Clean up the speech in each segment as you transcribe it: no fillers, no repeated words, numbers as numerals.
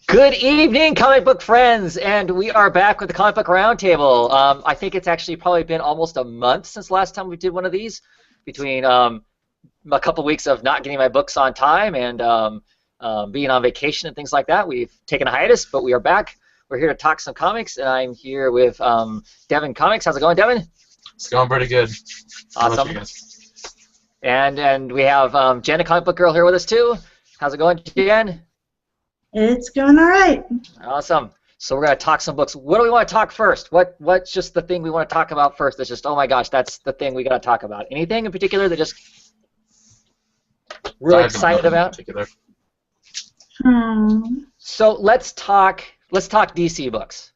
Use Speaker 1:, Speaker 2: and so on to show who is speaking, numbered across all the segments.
Speaker 1: Good evening, comic book friends, and we are back with the Comic Book Roundtable. I think it's actually probably been almost a month since the last time we did one of these, between a couple weeks of not getting my books on time and being on vacation and things like that. We've taken a hiatus, but we are back. We're here to talk some comics, and I'm here with Devin Comics. How's it going, Devin?
Speaker 2: It's going pretty good.
Speaker 1: Awesome. And we have Jen, a comic book girl, here with us too. How's it going, Jen?
Speaker 3: It's going all right.
Speaker 1: Awesome. So we're going to talk some books. What do we want to talk first? What's just the thing we want to talk about first? That's just, oh my gosh, that's the thing we got to talk about. Anything in particular that just really excited about? So let's talk DC books.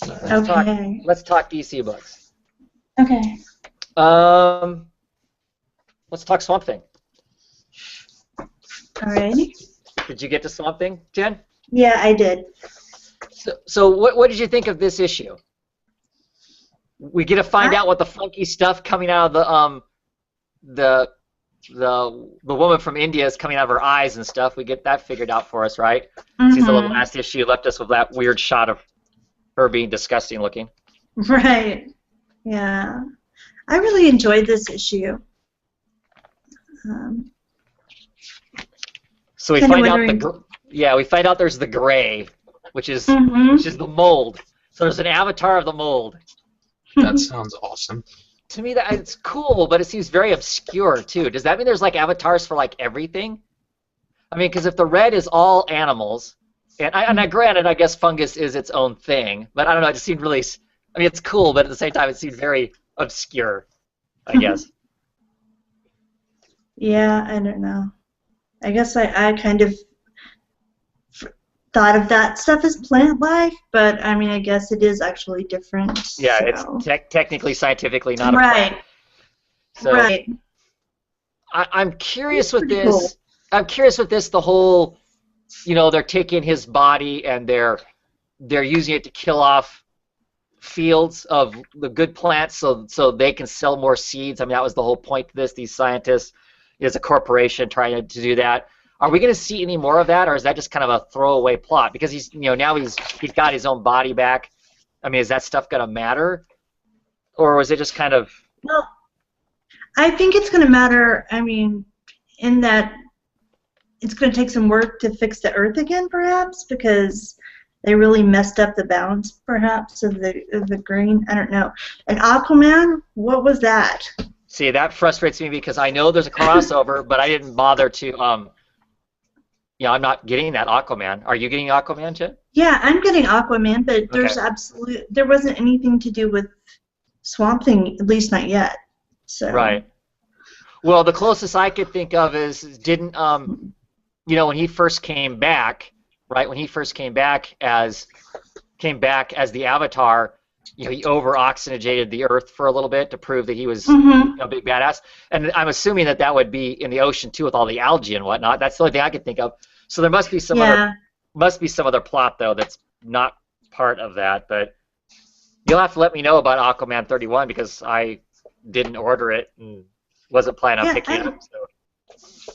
Speaker 1: Let's talk DC books.
Speaker 3: Okay.
Speaker 1: Let's talk Swamp Thing.
Speaker 3: Alrighty.
Speaker 1: Did you get to Swamp Thing, Jen?
Speaker 3: Yeah, I did.
Speaker 1: So what did you think of this issue? We get to find out what the funky stuff coming out of the woman from India is coming out of her eyes and stuff. We get that figured out for us, right? Since the last issue left us with that weird shot of her being disgusting looking.
Speaker 3: Right. Yeah. I really enjoyed this issue.
Speaker 1: So we find out we find out there's the gray, which is the mold. So there's an avatar of the mold.
Speaker 2: That sounds awesome.
Speaker 1: To me, that it's cool, but it seems very obscure too. Does that mean there's like avatars for like everything? I mean, because if the red is all animals, and granted, I guess fungus is its own thing, but I don't know. It just seemed really. I mean, it's cool, but at the same time, it seemed very obscure, I guess.
Speaker 3: Yeah, I don't know. I guess I kind of thought of that stuff as plant life, but I mean, I guess it is actually different.
Speaker 1: Yeah,
Speaker 3: so.
Speaker 1: It's technically, scientifically not a plant. So
Speaker 3: right.
Speaker 1: I'm curious with this.
Speaker 3: Cool.
Speaker 1: I'm curious with this. The whole, they're taking his body and they're using it to kill off fields of the good plants, so they can sell more seeds. I mean, that was the whole point to this. These scientists. Is a corporation trying to do that. Are we going to see any more of that, or is that just kind of a throwaway plot? Because he's, now he's got his own body back. I mean, is that stuff going to matter, or was it just kind of?
Speaker 3: Well, I think it's going to matter. I mean, in that it's going to take some work to fix the Earth again, perhaps, because they really messed up the balance, perhaps, of the green. I don't know. And Aquaman, what was that?
Speaker 1: See, that frustrates me because I know there's a crossover, but I didn't bother to, I'm not getting that Aquaman. Are you getting Aquaman, Jen?
Speaker 3: Yeah, I'm getting Aquaman, but there's there wasn't anything to do with Swamp Thing, at least not yet. So. Right.
Speaker 1: Well, the closest I could think of is didn't, when he first came back, right? When he first came back as the Avatar. He over-oxygenated the Earth for a little bit to prove that he was a big badass. And I'm assuming that would be in the ocean too, with all the algae and whatnot. That's the only thing I could think of. So there must be some other plot though that's not part of that. But you'll have to let me know about Aquaman 31 because I didn't order it and wasn't planning on picking it up. So.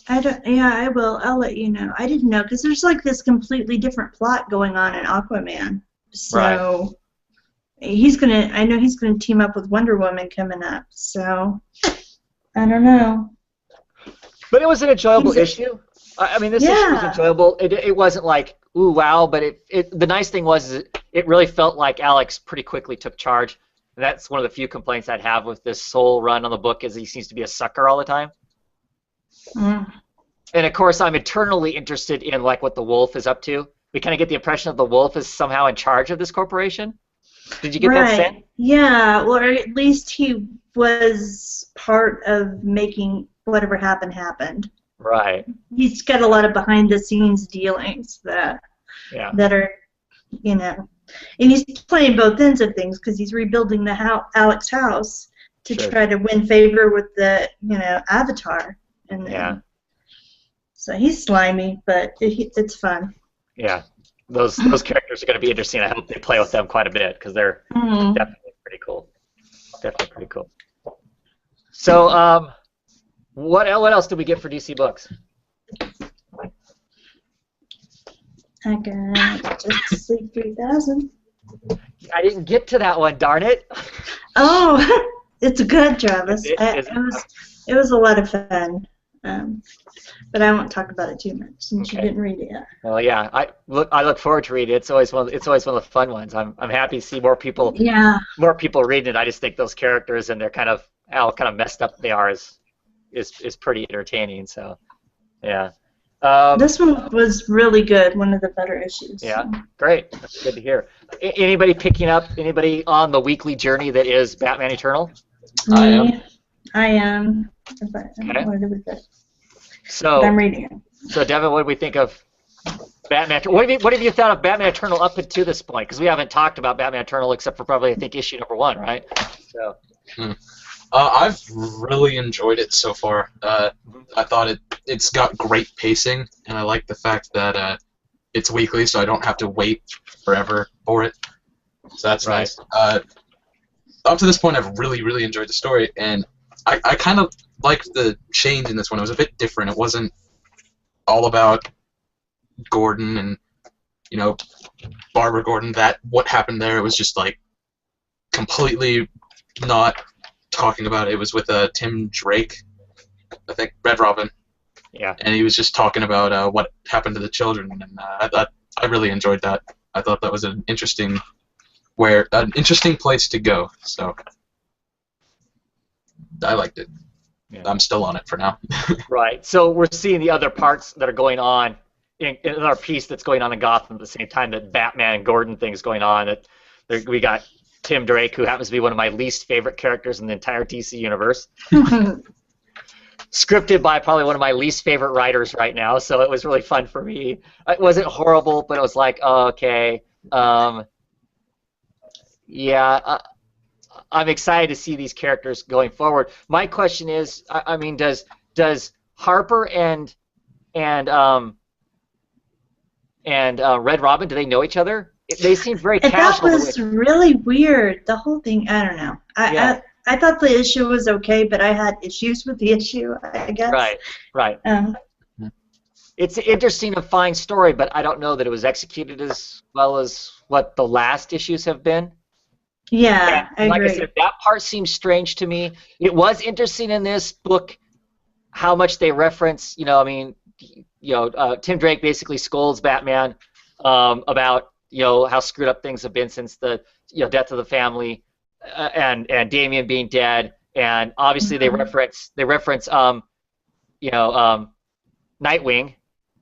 Speaker 3: I will. I'll let you know. I didn't know because there's like this completely different plot going on in Aquaman. So. Right. I know he's gonna team up with Wonder Woman coming up, so I don't know.
Speaker 1: But it was an enjoyable issue. I mean, this issue was enjoyable. It wasn't like ooh wow, but the nice thing was it really felt like Alex pretty quickly took charge. And that's one of the few complaints I'd have with this Soul run on the book is he seems to be a sucker all the time. And of course, I'm eternally interested in like what the Wolf is up to. We kind of get the impression that the Wolf is somehow in charge of this corporation. Did you get that sense?
Speaker 3: Yeah, well, or at least he was part of making whatever happened.
Speaker 1: Right.
Speaker 3: He's got a lot of behind-the-scenes dealings that are, and he's playing both ends of things because he's rebuilding the Alex house to try to win favor with the, Avatar. And so he's slimy, but it's fun.
Speaker 1: Yeah. Those characters are going to be interesting. I hope they play with them quite a bit because they're definitely pretty cool. Definitely pretty cool. So, what else did we get for DC Books?
Speaker 3: I got Justice League 3000.
Speaker 1: I didn't get to that one, darn it.
Speaker 3: Oh, it's good, Travis. It was a lot of fun. But I won't talk about it too much since you didn't read it yet.
Speaker 1: Well, yeah, I look forward to reading it. It's always one of the fun ones. I'm happy to see more people reading it. I just think those characters and their how kind of messed up they are is pretty entertaining. So, yeah.
Speaker 3: This one was really good. One of the better issues.
Speaker 1: Yeah, great. That's good to hear. Anybody picking up? Anybody on the weekly journey that is Batman Eternal?
Speaker 3: Me, I am.
Speaker 1: So
Speaker 3: I'm reading it.
Speaker 1: So Devin, what do we think of Batman? What have you thought of Batman Eternal up until this point? Because we haven't talked about Batman Eternal except for probably I think issue number 1, right? So.
Speaker 2: I've really enjoyed it so far. I thought it's got great pacing, and I like the fact that it's weekly, so I don't have to wait forever for it. So that's nice. Up to this point, I've really enjoyed the story, and I kind of liked the change in this one. It was a bit different. It wasn't all about Gordon and Barbara Gordon. What happened there? It was just like completely not talking about it. It was with Tim Drake, I think, Red Robin.
Speaker 1: Yeah. And
Speaker 2: he was just talking about what happened to the children, and I really enjoyed that. I thought that was an interesting place to go. So I liked it. Yeah. I'm still on it for now.
Speaker 1: Right. So we're seeing the other parts that are going on in our piece that's going on in Gotham at the same time that Batman and Gordon thing's going on. That we got Tim Drake, who happens to be one of my least favorite characters in the entire DC universe. Scripted by probably one of my least favorite writers right now, so it was really fun for me. It wasn't horrible, but it was like, oh, okay. I'm excited to see these characters going forward. My question is, I mean, does Harper and Red Robin, do they know each other? They seem very casual.
Speaker 3: That was really weird. The whole thing, I don't know. I thought the issue was okay, but I had issues with the issue, I guess.
Speaker 1: Right. It's an interesting and fine story, but I don't know that it was executed as well as what the last issues have been.
Speaker 3: Yeah, I agree.
Speaker 1: Like I said, that part seems strange to me. It was interesting in this book how much they reference, Tim Drake basically scolds Batman about how screwed up things have been since the death of the family and Damian being dead, and obviously they reference Nightwing,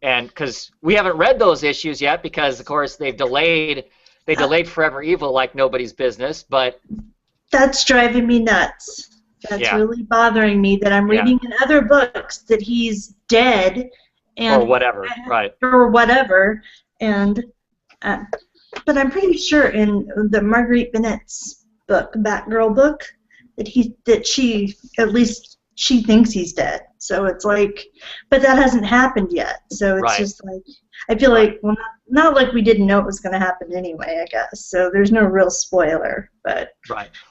Speaker 1: and because we haven't read those issues yet because of course they delayed Forever Evil like nobody's business, but
Speaker 3: that's driving me nuts. That's really bothering me that I'm reading in other books that he's dead and
Speaker 1: or whatever, right?
Speaker 3: Or whatever, and but I'm pretty sure in the Marguerite Bennett's book, Batgirl book, that she at least she thinks he's dead. So it's like, but that hasn't happened yet. So it's just like I feel like not like we didn't know it was going to happen anyway, I guess. So there's no real spoiler, but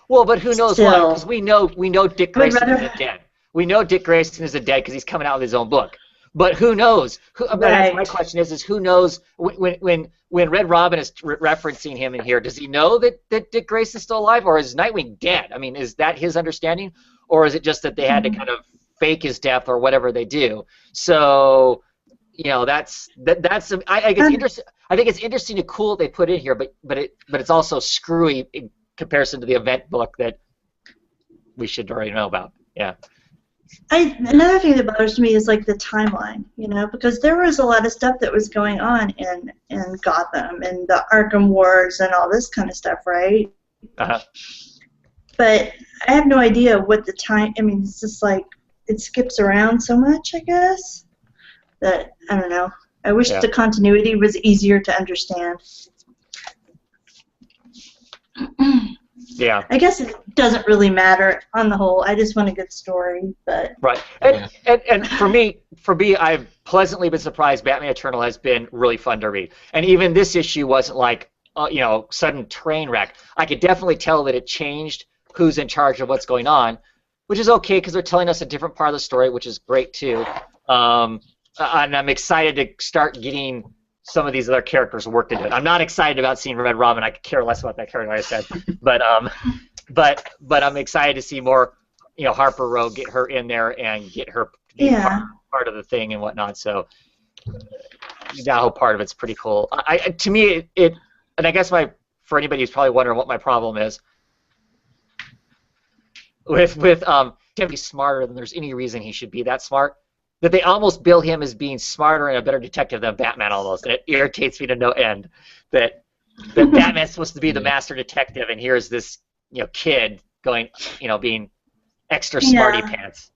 Speaker 1: Well, but who knows why? Because we know Dick Grayson is dead. We know Dick Grayson is dead because he's coming out with his own book. But who knows? My question is who knows when Red Robin is referencing him in here? Does he know that Dick Grayson's still alive, or is Nightwing dead? I mean, is that his understanding, or is it just that they had to kind of fake his death or whatever they do? So. That's I think it's interesting and cool they put in here, but it's also screwy in comparison to the event book that we should already know about. Yeah.
Speaker 3: Another thing that bothers me is like the timeline, because there was a lot of stuff that was going on in Gotham and the Arkham Wars and all this kind of stuff, right?
Speaker 1: Uh-huh.
Speaker 3: But I have no idea what the time. I mean, it's just like it skips around so much, I guess. That I don't know. I wish the continuity was easier to understand.
Speaker 1: Yeah.
Speaker 3: I guess it doesn't really matter on the whole. I just want a good story, but.
Speaker 1: Right. And for me, I've pleasantly been surprised. Batman Eternal has been really fun to read, and even this issue wasn't like sudden train wreck. I could definitely tell that it changed who's in charge of what's going on, which is okay because they're telling us a different part of the story, which is great too. And I'm excited to start getting some of these other characters worked into it. I'm not excited about seeing Red Robin. I could care less about that character, like I said. But I'm excited to see more, Harper Row, get her in there and get her to be part of the thing and whatnot. So that whole part of it's pretty cool. To me, and I guess for anybody who's probably wondering what my problem is with him be smarter than there's any reason he should be that smart, that they almost bill him as being smarter and a better detective than Batman almost, and it irritates me to no end that Batman's supposed to be the master detective, and here's this kid going, being extra smarty pants.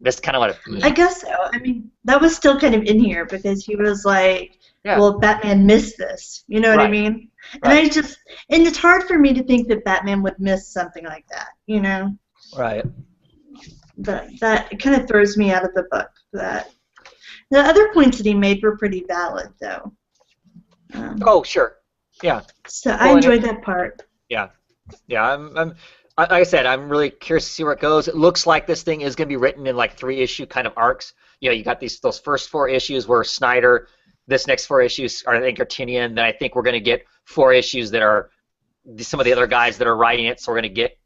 Speaker 1: That's kind of what
Speaker 3: I guess so. I mean, that was still kind of in here because he was like, well, Batman missed this. You know what I mean? And and it's hard for me to think that Batman would miss something like that,
Speaker 1: Right.
Speaker 3: That kind of throws me out of the book. That the other points that he made were pretty valid, though.
Speaker 1: Oh, sure. Yeah.
Speaker 3: So I enjoyed that part.
Speaker 1: Yeah. Yeah. Like I said, I'm really curious to see where it goes. It looks like this thing is going to be written in like 3-issue kind of arcs. You got those first 4 issues where Snyder. This next 4 issues are, I think, are Tinian. Then I think we're going to get 4 issues that are some of the other guys that are writing it. So we're going to get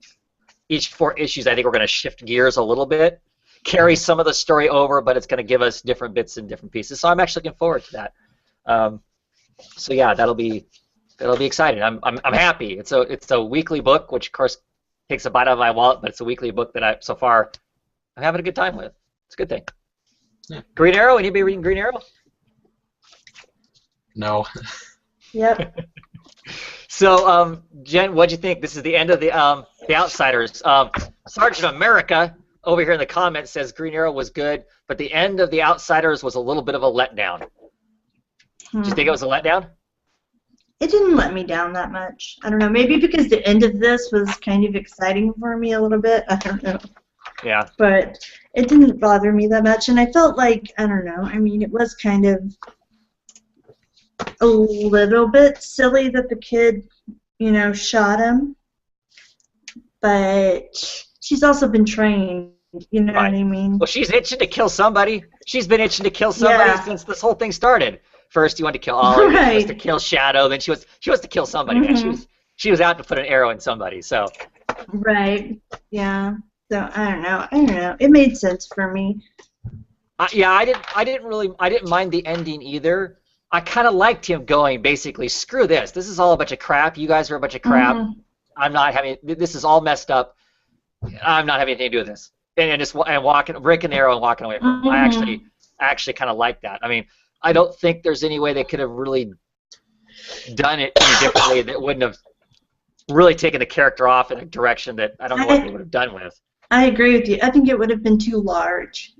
Speaker 1: each 4 issues. I think we're going to shift gears a little bit, carry some of the story over, but it's going to give us different bits and different pieces. So I'm actually looking forward to that. So yeah, that'll be exciting. I'm happy. It's a weekly book, which of course takes a bite out of my wallet, but it's a weekly book that so far I'm having a good time with. It's a good thing. Yeah. Green Arrow. Anybody reading Green Arrow?
Speaker 2: No.
Speaker 3: Yep.
Speaker 1: So, Jen, what'd you think? This is the end of the Outsiders. Sergeant America over here in the comments says Green Arrow was good, but the end of the Outsiders was a little bit of a letdown. Did you think it was a letdown?
Speaker 3: It didn't let me down that much. I don't know. Maybe because the end of this was kind of exciting for me a little bit. I don't know.
Speaker 1: Yeah.
Speaker 3: But it didn't bother me that much, and I felt like, I don't know, I mean, it was kind of a little bit silly that the kid, shot him. But she's also been trained, you know what I mean?
Speaker 1: Well, she's itching to kill somebody. She's been itching to kill somebody since this whole thing started. First, you wanted to kill Ollie, then she was to kill Shadow, then she was to kill somebody. Man. She was out to put an arrow in somebody. So.
Speaker 3: Right. Yeah. So I don't know. It made sense for me.
Speaker 1: Yeah, I didn't mind the ending either. I kind of liked him going basically, screw this. This is all a bunch of crap. You guys are a bunch of crap. I'm not having. This is all messed up. I'm not having anything to do with this. And walking, breaking the arrow and walking away from him. I actually kind of like that. I mean, I don't think there's any way they could have really done it any differently that wouldn't have really taken the character off in a direction that I don't know what they would have done with.
Speaker 3: I agree with you. I think it would have been too large,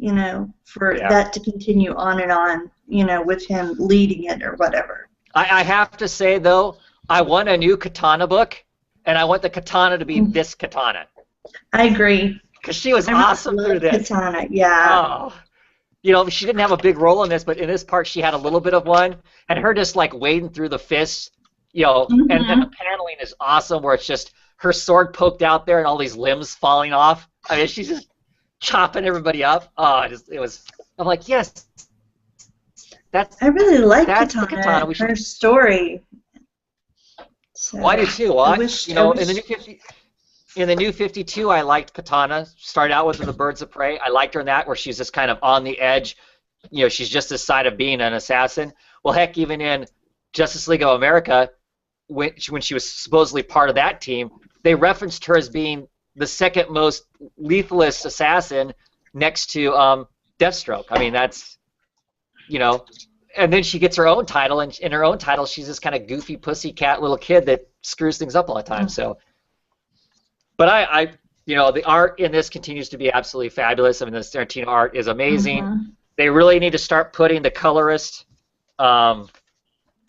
Speaker 3: for that to continue on and on, with him leading it or whatever.
Speaker 1: I have to say, though, I want a new Katana book, and I want the Katana to be this Katana.
Speaker 3: I agree.
Speaker 1: Because she was awesome through this.
Speaker 3: Katana, yeah.
Speaker 1: Oh. She didn't have a big role in this, but in this part she had a little bit of one, and her just like wading through the fists, and the paneling is awesome, where it's just her sword poked out there and all these limbs falling off. I mean, she's just chopping everybody up. Oh, I'm like, yes.
Speaker 3: I really like Katana. Her story. So,
Speaker 1: well, I do too. Well, in the new 52, I liked Katana. Started out with the Birds of Prey. I liked her in that, where she's just kind of on the edge. She's just this side of being an assassin. Well, heck, even in Justice League of America, when she was supposedly part of that team, they referenced her as being the second most lethalist assassin next to Deathstroke. I mean, that's, and then she gets her own title, and in her own title, she's this kind of goofy pussycat little kid that screws things up all the time. So, but the art in this continues to be absolutely fabulous. I mean, the Tarantino art is amazing. They really need to start putting the colorist. I'm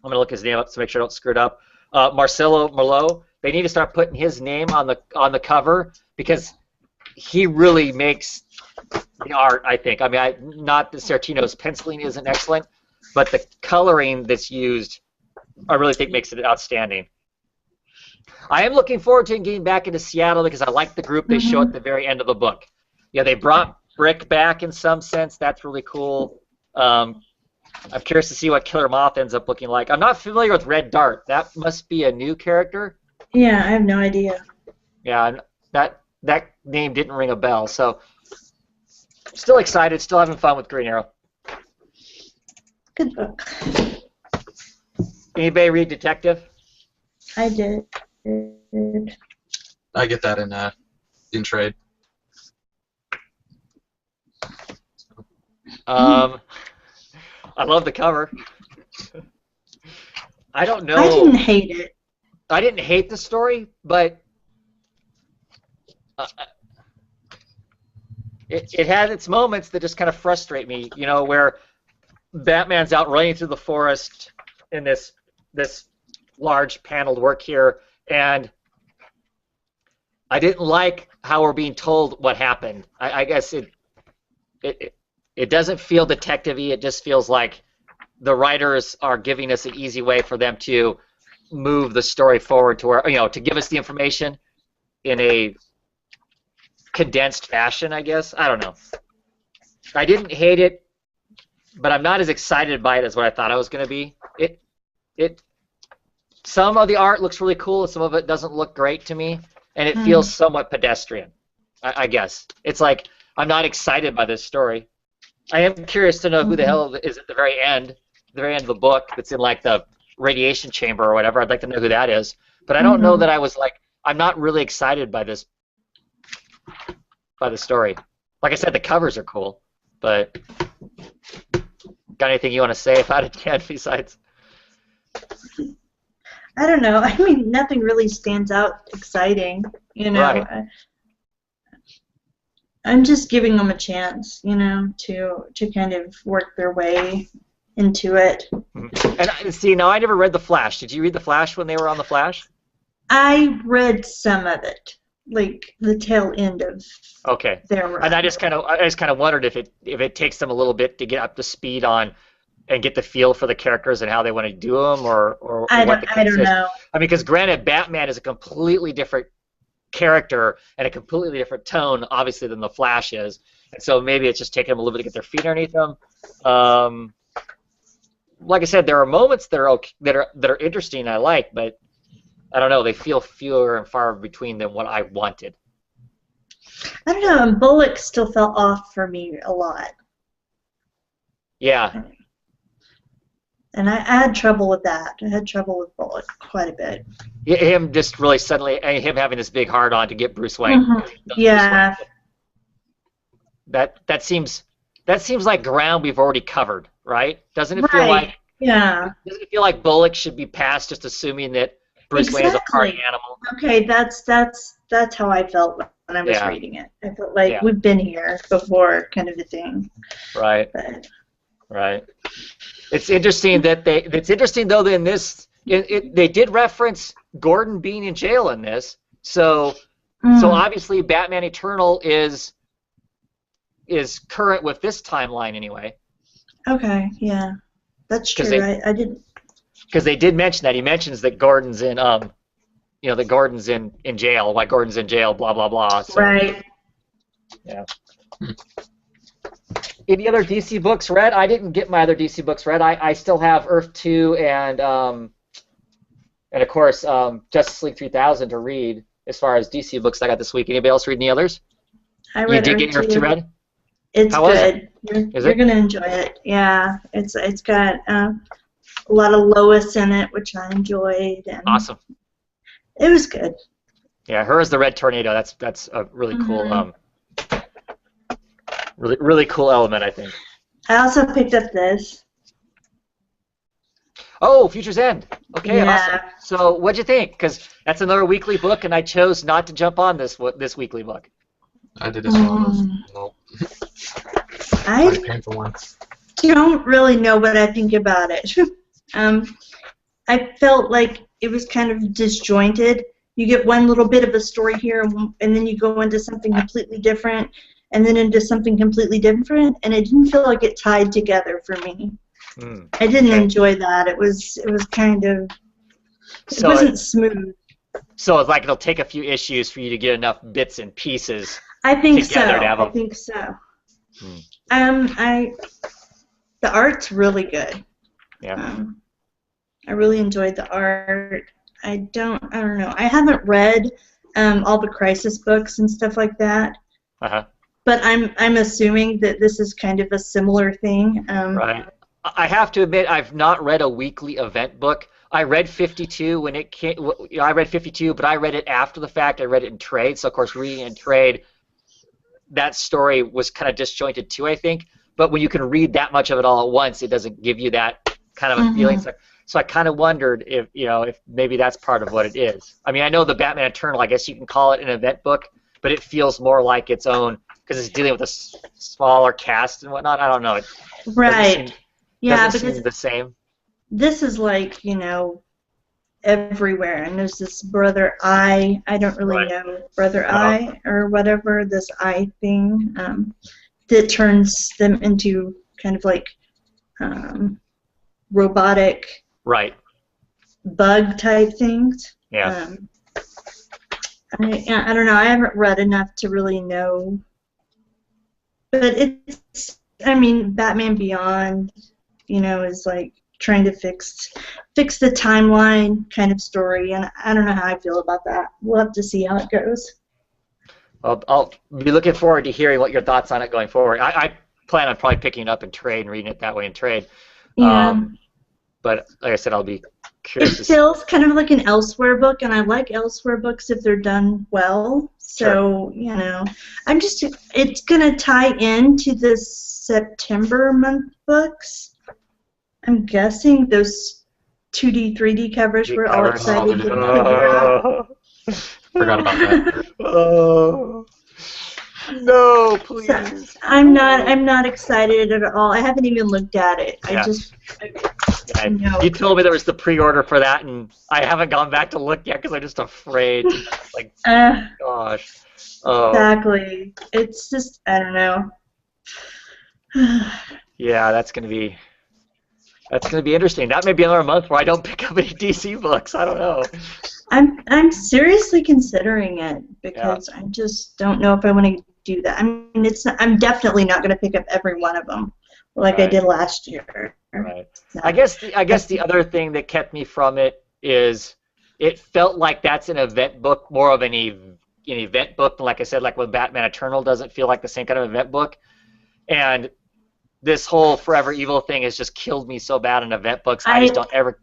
Speaker 1: gonna look his name up to make sure I don't screw it up. Marcelo Merlo. They need to start putting his name on the cover, because he really makes the art, I think. I mean, not that Tarantino's penciling isn't excellent, but the coloring that's used, I really think makes it outstanding. I am looking forward to getting back into Seattle, because I like the group they show at the very end of the book. They brought Brick back in some sense. That's really cool. I'm curious to see what Killer Moth ends up looking like. I'm not familiar with Red Dart. That must be a new character.
Speaker 3: Yeah, I have no idea.
Speaker 1: Yeah, that name didn't ring a bell. So, still excited, still having fun with Green Arrow.
Speaker 3: Good book.
Speaker 1: Anybody read Detective?
Speaker 3: I did.
Speaker 2: I get that in trade.
Speaker 1: I love the cover. I don't know.
Speaker 3: I didn't hate it.
Speaker 1: I didn't hate the story, but it had its moments that just kind of frustrate me. You know, where Batman's out running through the forest in this large paneled work here, and I didn't like how we're being told what happened. I guess it doesn't feel detective-y. It just feels like the writers are giving us an easy way for them to move the story forward to where, you know, to give us the information in a condensed fashion, I guess. I don't know. I didn't hate it, but I'm not as excited by it as what I thought I was going to be. Some of the art looks really cool, and some of it doesn't look great to me, and it feels somewhat pedestrian, I guess. It's like, I'm not excited by this story. I am curious to know who the hell is at the very end of the book that's in, like, the radiation chamber or whatever. I'd like to know who that is. But I don't know that I was, like, I'm not really excited by the story. Like I said, the covers are cool, but got anything you want to say about it, Ken, besides?
Speaker 3: I don't know. I mean, nothing really stands out exciting, you know.
Speaker 1: Right.
Speaker 3: I'm just giving them a chance, you know, to kind of work their way into it.
Speaker 1: And see, now I never read The Flash. Did you read The Flash when they were on The Flash?
Speaker 3: I read some of it, like the tail end of their run.
Speaker 1: And I just kind of wondered if it takes them a little bit to get up to speed on and get the feel for the characters and how they want to do them, or what the case is. I don't know. I mean, because granted, Batman is a completely different character and a completely different tone, obviously, than the Flash is, and so maybe it's just taking them a little bit to get their feet underneath them. Like I said, there are moments that are interesting. I like, but I don't know. They feel fewer and far between than what I wanted.
Speaker 3: I don't know. And Bullock still fell off for me a lot.
Speaker 1: Yeah.
Speaker 3: And I had trouble with that. I had trouble with Bullock quite a bit.
Speaker 1: Him just really suddenly, him having this big hard-on to get Bruce Wayne.
Speaker 3: Yeah.
Speaker 1: Bruce Wayne. That seems like ground we've already covered, right? Doesn't it feel like?
Speaker 3: Yeah.
Speaker 1: Doesn't it feel like Bullock should be past just assuming that Bruce Wayne is a party animal?
Speaker 3: Okay, that's how I felt when I was reading it. I felt like we've been here before, kind of a thing.
Speaker 1: Right.
Speaker 3: But.
Speaker 1: Right. It's interesting that though that in this they did reference Gordon being in jail in this, so obviously Batman Eternal is current with this timeline anyway.
Speaker 3: Okay, yeah, that's true. I didn't.
Speaker 1: Because they did mention that. He mentions that Gordon's in that Gordon's in jail. Why Gordon's in jail? Blah blah blah. So,
Speaker 3: right.
Speaker 1: Yeah. Any other DC books read? I didn't get my other DC books read. I still have Earth 2 and of course Justice League 3000 to read as far as DC books I got this week. Anybody else read any others?
Speaker 3: I read
Speaker 1: You did get Earth 2 read?
Speaker 3: It's
Speaker 1: How
Speaker 3: good. You're gonna enjoy it. Yeah, it's got a lot of Lois in it, which I enjoyed. And
Speaker 1: awesome.
Speaker 3: It was good.
Speaker 1: Yeah, her is the Red Tornado. That's a really cool really cool element, I think.
Speaker 3: I also picked up this.
Speaker 1: Oh, Future's End. Okay,
Speaker 3: yeah.
Speaker 1: Awesome. So, what'd you think? Because that's another weekly book, and I chose not to jump on this weekly book.
Speaker 2: I did as well. Nope.
Speaker 3: I don't really know what I think about it. I felt like it was kind of disjointed. You get one little bit of a story here, and then you go into something completely different, and then into something completely different, and it didn't feel like it tied together for me. I didn't enjoy that. It was kind of, it wasn't smooth.
Speaker 1: So it's like it'll take a few issues for you to get enough bits and pieces.
Speaker 3: I think so. I think so. the art's really good.
Speaker 1: Yeah.
Speaker 3: I really enjoyed the art. I don't know. I haven't read all the Crisis books and stuff like that.
Speaker 1: Uh-huh.
Speaker 3: But I'm assuming that this is kind of a similar thing.
Speaker 1: Right. I have to admit, I've not read a weekly event book. I read 52 when it came. I read 52, but I read it after the fact. I read it in trade. So of course, reading in trade, that story was kind of disjointed too, I think. But when you can read that much of it all at once, it doesn't give you that kind of a feeling. So I kind of wondered if maybe that's part of what it is. I mean, I know the Batman Eternal, I guess you can call it an event book, but it feels more like its own because it's dealing with a smaller cast and whatnot. I don't know. It
Speaker 3: right.
Speaker 1: doesn't seem the same.
Speaker 3: This is like, everywhere. And there's this Brother Eye. I don't really know Brother Eye or whatever, this eye thing that turns them into kind of like robotic bug type things.
Speaker 1: Yeah.
Speaker 3: I don't know. I haven't read enough to really know. But Batman Beyond, is like trying to fix the timeline kind of story, and I don't know how I feel about that. We'll have to see how it goes.
Speaker 1: I'll be looking forward to hearing what your thoughts on it going forward. I plan on probably picking it up in trade and reading it that way in trade.
Speaker 3: Yeah.
Speaker 1: But like I said, I'll be curious.
Speaker 3: It feels kind of like an Elsewhere book, and I like Elsewhere books if they're done well. So, it's going to tie into the September month books. I'm guessing those 2D, 3D covers we're all excited to figure out.
Speaker 2: Forgot about that.
Speaker 1: Oh. No, please.
Speaker 3: So, I'm not excited at all. I haven't even looked at it.
Speaker 1: Yeah.
Speaker 3: No.
Speaker 1: You told me there was the pre-order for that, and I haven't gone back to look yet because I'm just afraid. Like, gosh. Oh.
Speaker 3: Exactly. It's just, I don't know.
Speaker 1: Yeah, that's gonna be interesting. That may be another month where I don't pick up any DC books. I don't know.
Speaker 3: I'm seriously considering it because I just don't know if I want to do that. I mean, I'm definitely not going to pick up every one of them like I did last year.
Speaker 1: Right. No. I guess the other thing that kept me from it is it felt like that's an event book, more of an event book. Like I said, like when Batman Eternal doesn't feel like the same kind of event book, and this whole Forever Evil thing has just killed me so bad in event books. I just don't ever.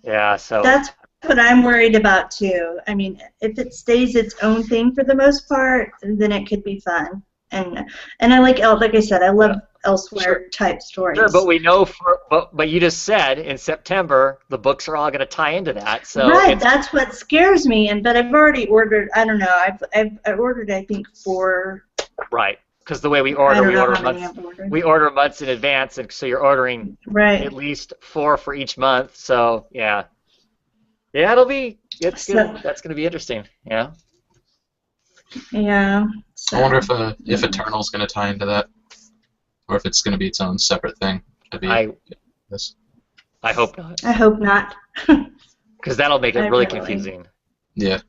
Speaker 1: Yeah, so. That's
Speaker 3: what I'm worried about too. I mean, if it stays its own thing for the most part, then it could be fun. And I like I said, I love Elsewhere type stories.
Speaker 1: Sure, but we know but you just said in September the books are all going to tie into that. So
Speaker 3: that's what scares me. But I've already ordered. I don't know. I ordered I think 4.
Speaker 1: Right. Because the way we order, we order months in advance, and so you're ordering at least 4 for each month. So yeah, that's going to be interesting. Yeah.
Speaker 3: Yeah.
Speaker 2: So. I wonder if Eternal's going to tie into that, or if it's going to be its own separate thing.
Speaker 1: I hope not.
Speaker 3: I hope not.
Speaker 1: Because that'll make it really confusing.
Speaker 2: Yeah.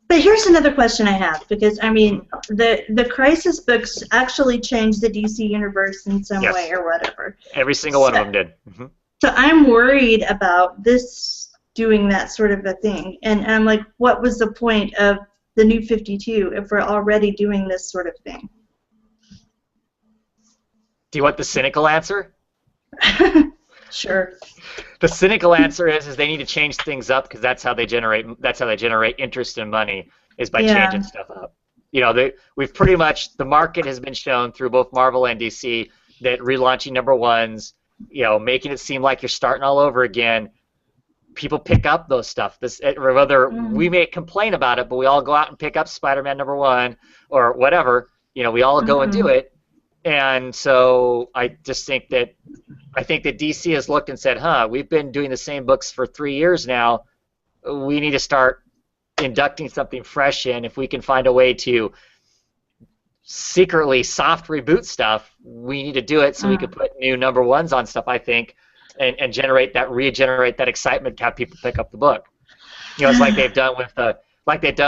Speaker 3: But here's another question I have, because I mean, the Crisis books actually changed the DC universe in some way or whatever.
Speaker 1: Every single one of them did. Mm-hmm.
Speaker 3: So I'm worried about this doing that sort of a thing, and I'm like, what was the point of the New 52 if we're already doing this sort of thing?
Speaker 1: Do you want the cynical answer?
Speaker 3: Sure.
Speaker 1: The cynical answer is they need to change things up because that's how they generate interest and money is by changing stuff up. We've pretty much, the market has been shown through both Marvel and DC that relaunching #1s, making it seem like you're starting all over again, people pick up those stuff. Whether we may complain about it, but we all go out and pick up Spider-Man #1 or whatever. We all go and do it. And so I just think that DC has looked and said, we've been doing the same books for 3 years now. We need to start inducting something fresh in. If we can find a way to secretly soft reboot stuff, we need to do it so we can put new #1s on stuff, I think, and regenerate that excitement to have people pick up the book. It's like they've done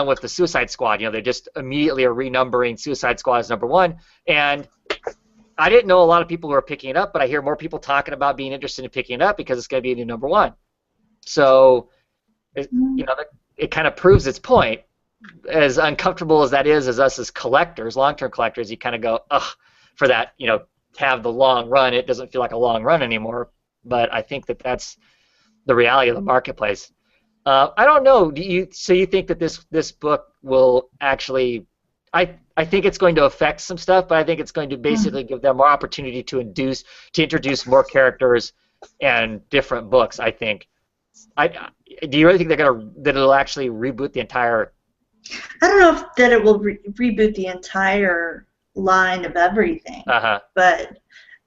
Speaker 1: with the Suicide Squad. They just immediately are renumbering Suicide Squad as #1, and I didn't know a lot of people who are picking it up, but I hear more people talking about being interested in picking it up because it's going to be a new #1. So, it kind of proves its point. As uncomfortable as that is, as us as collectors, long-term collectors, you kind of go, ugh, for that, to have the long run, it doesn't feel like a long run anymore. But I think that that's the reality of the marketplace. I don't know. So you think that this book will actually? I think it's going to affect some stuff, but I think it's going to basically give them more opportunity to introduce more characters and different books. I think. Do you really think that it'll actually reboot the entire?
Speaker 3: I don't know that it will reboot the entire line of everything. But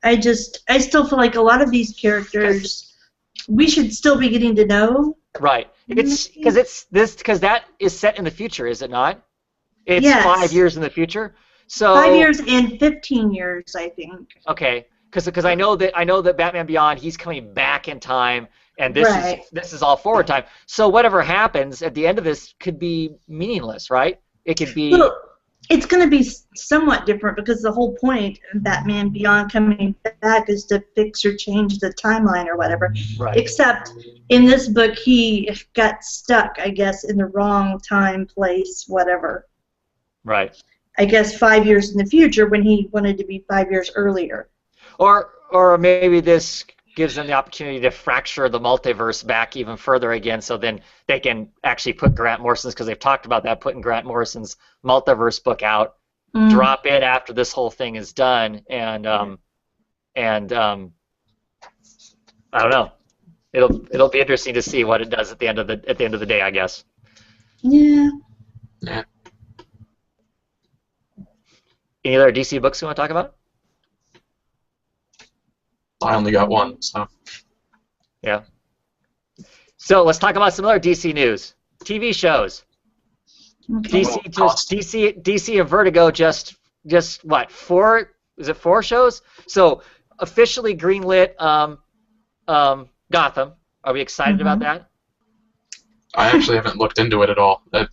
Speaker 3: I still feel like a lot of these characters we should still be getting to know.
Speaker 1: Right. It's because that is set in the future, is it not? It's 5 years in the future. So
Speaker 3: 5 years and 15 years, I think.
Speaker 1: Okay, because I know that Batman Beyond, he's coming back in time, and this is all forward time. So whatever happens at the end of this could be meaningless, right? It could be.
Speaker 3: Well, it's going to be somewhat different because the whole point of Batman Beyond coming back is to fix or change the timeline or whatever.
Speaker 1: Right.
Speaker 3: Except in this book, he got stuck, I guess, in the wrong time, place, whatever.
Speaker 1: Right.
Speaker 3: I guess 5 years in the future when he wanted to be 5 years earlier.
Speaker 1: Or maybe this gives them the opportunity to fracture the multiverse back even further again, so then they can actually put Grant Morrison's, because they've talked about that, putting Grant Morrison's multiverse book out, drop it after this whole thing is done, and I don't know. It'll be interesting to see what it does at the end of the day, I guess.
Speaker 3: Yeah.
Speaker 2: Yeah.
Speaker 1: Any other DC books you want to talk about?
Speaker 2: I only got one, so.
Speaker 1: Yeah. So let's talk about some other DC news. TV shows.
Speaker 3: Okay.
Speaker 1: DC and Vertigo just what, 4? Is it 4 shows? So officially greenlit Gotham. Are we excited about that?
Speaker 2: I actually haven't looked into it at all.
Speaker 3: I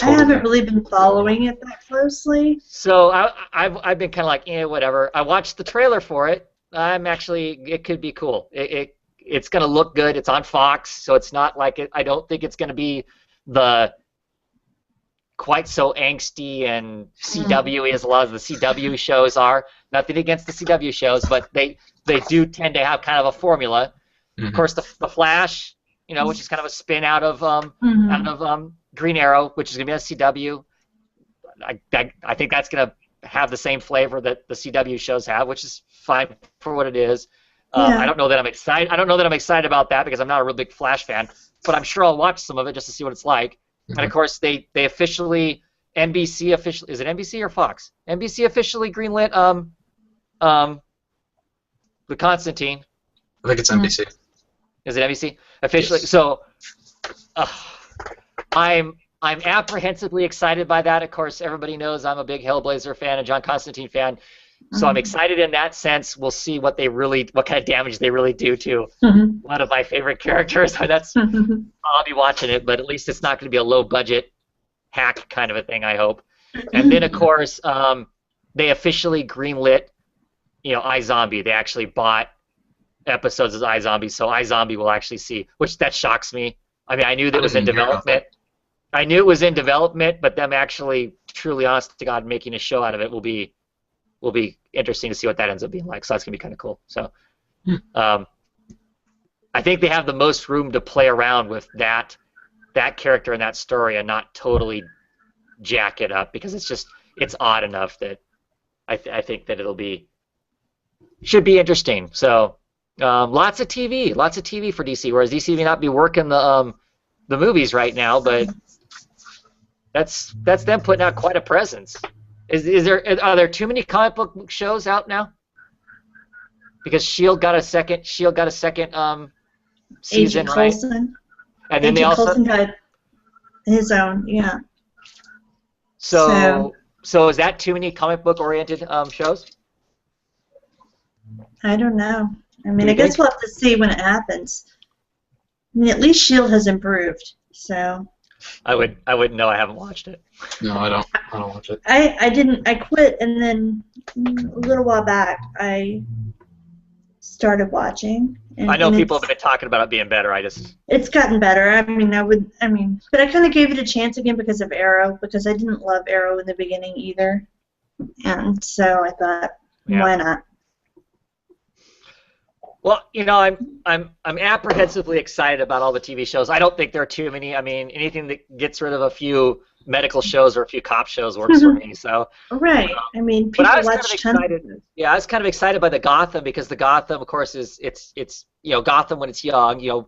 Speaker 3: haven't really been following it that closely.
Speaker 1: So I've been kind of like, whatever. I watched the trailer for it. It could be cool. It's going to look good. It's on Fox, so it's not like I don't think it's going to be the quite so angsty and CW as a lot of the CW shows are. Nothing against the CW shows, but they do tend to have kind of a formula. Of course, the Flash, which is kind of a spin out of Green Arrow, which is going to be on CW. I think that's going to have the same flavor that the CW shows have, which is fine for what it is. I don't know that I'm excited. I don't know that I'm excited about that because I'm not a real big Flash fan, but I'm sure I'll watch some of it just to see what it's like. And of course, NBC officially, is it NBC or Fox? NBC officially greenlit the Constantine.
Speaker 2: I think it's NBC.
Speaker 1: Is it NBC officially? Yes. So I'm apprehensively excited by that. Of course, everybody knows I'm a big Hellblazer fan and John Constantine fan. So I'm excited in that sense. We'll see what kind of damage they really do to one of my favorite characters. I'll be watching it, but at least it's not going to be a low-budget hack kind of a thing, I hope. And then, of course, they officially greenlit, iZombie. They actually bought episodes of iZombie, so iZombie will actually see, which that shocks me. I mean, I knew that it was in development. I knew it was in development, but them actually, truly, honest to God, making a show out of it will be interesting to see what that ends up being like. So that's gonna be kind of cool. So, I think they have the most room to play around with that character and that story, and not totally jack it up because it's odd enough that I think that should be interesting. So, lots of TV for DC. Whereas DC may not be working the movies right now, but that's them putting out quite a presence. Are there too many comic book shows out now? Because Shield got a second season,
Speaker 3: Agent
Speaker 1: right?
Speaker 3: Coulson.
Speaker 1: And then
Speaker 3: Agent Coulson got his own, yeah.
Speaker 1: So is that too many comic book oriented shows?
Speaker 3: I don't know. I mean, I guess we'll have to see when it happens. I mean, at least Shield has improved, so.
Speaker 1: I wouldn't know. I haven't watched it.
Speaker 2: No, I don't watch it.
Speaker 3: I didn't. I quit, and then a little while back I started watching.
Speaker 1: I know people have been talking about it being better.
Speaker 3: It's gotten better. But I kind of gave it a chance again because of Arrow, because I didn't love Arrow in the beginning either, and so I thought, why not?
Speaker 1: Well, I'm apprehensively excited about all the TV shows. I don't think there are too many. I mean, anything that gets rid of a few medical shows or a few cop shows works for me. So
Speaker 3: right. I mean, people watch
Speaker 1: excited. Yeah, I was kind of excited by the Gotham, because the Gotham, of course, it's Gotham when it's young.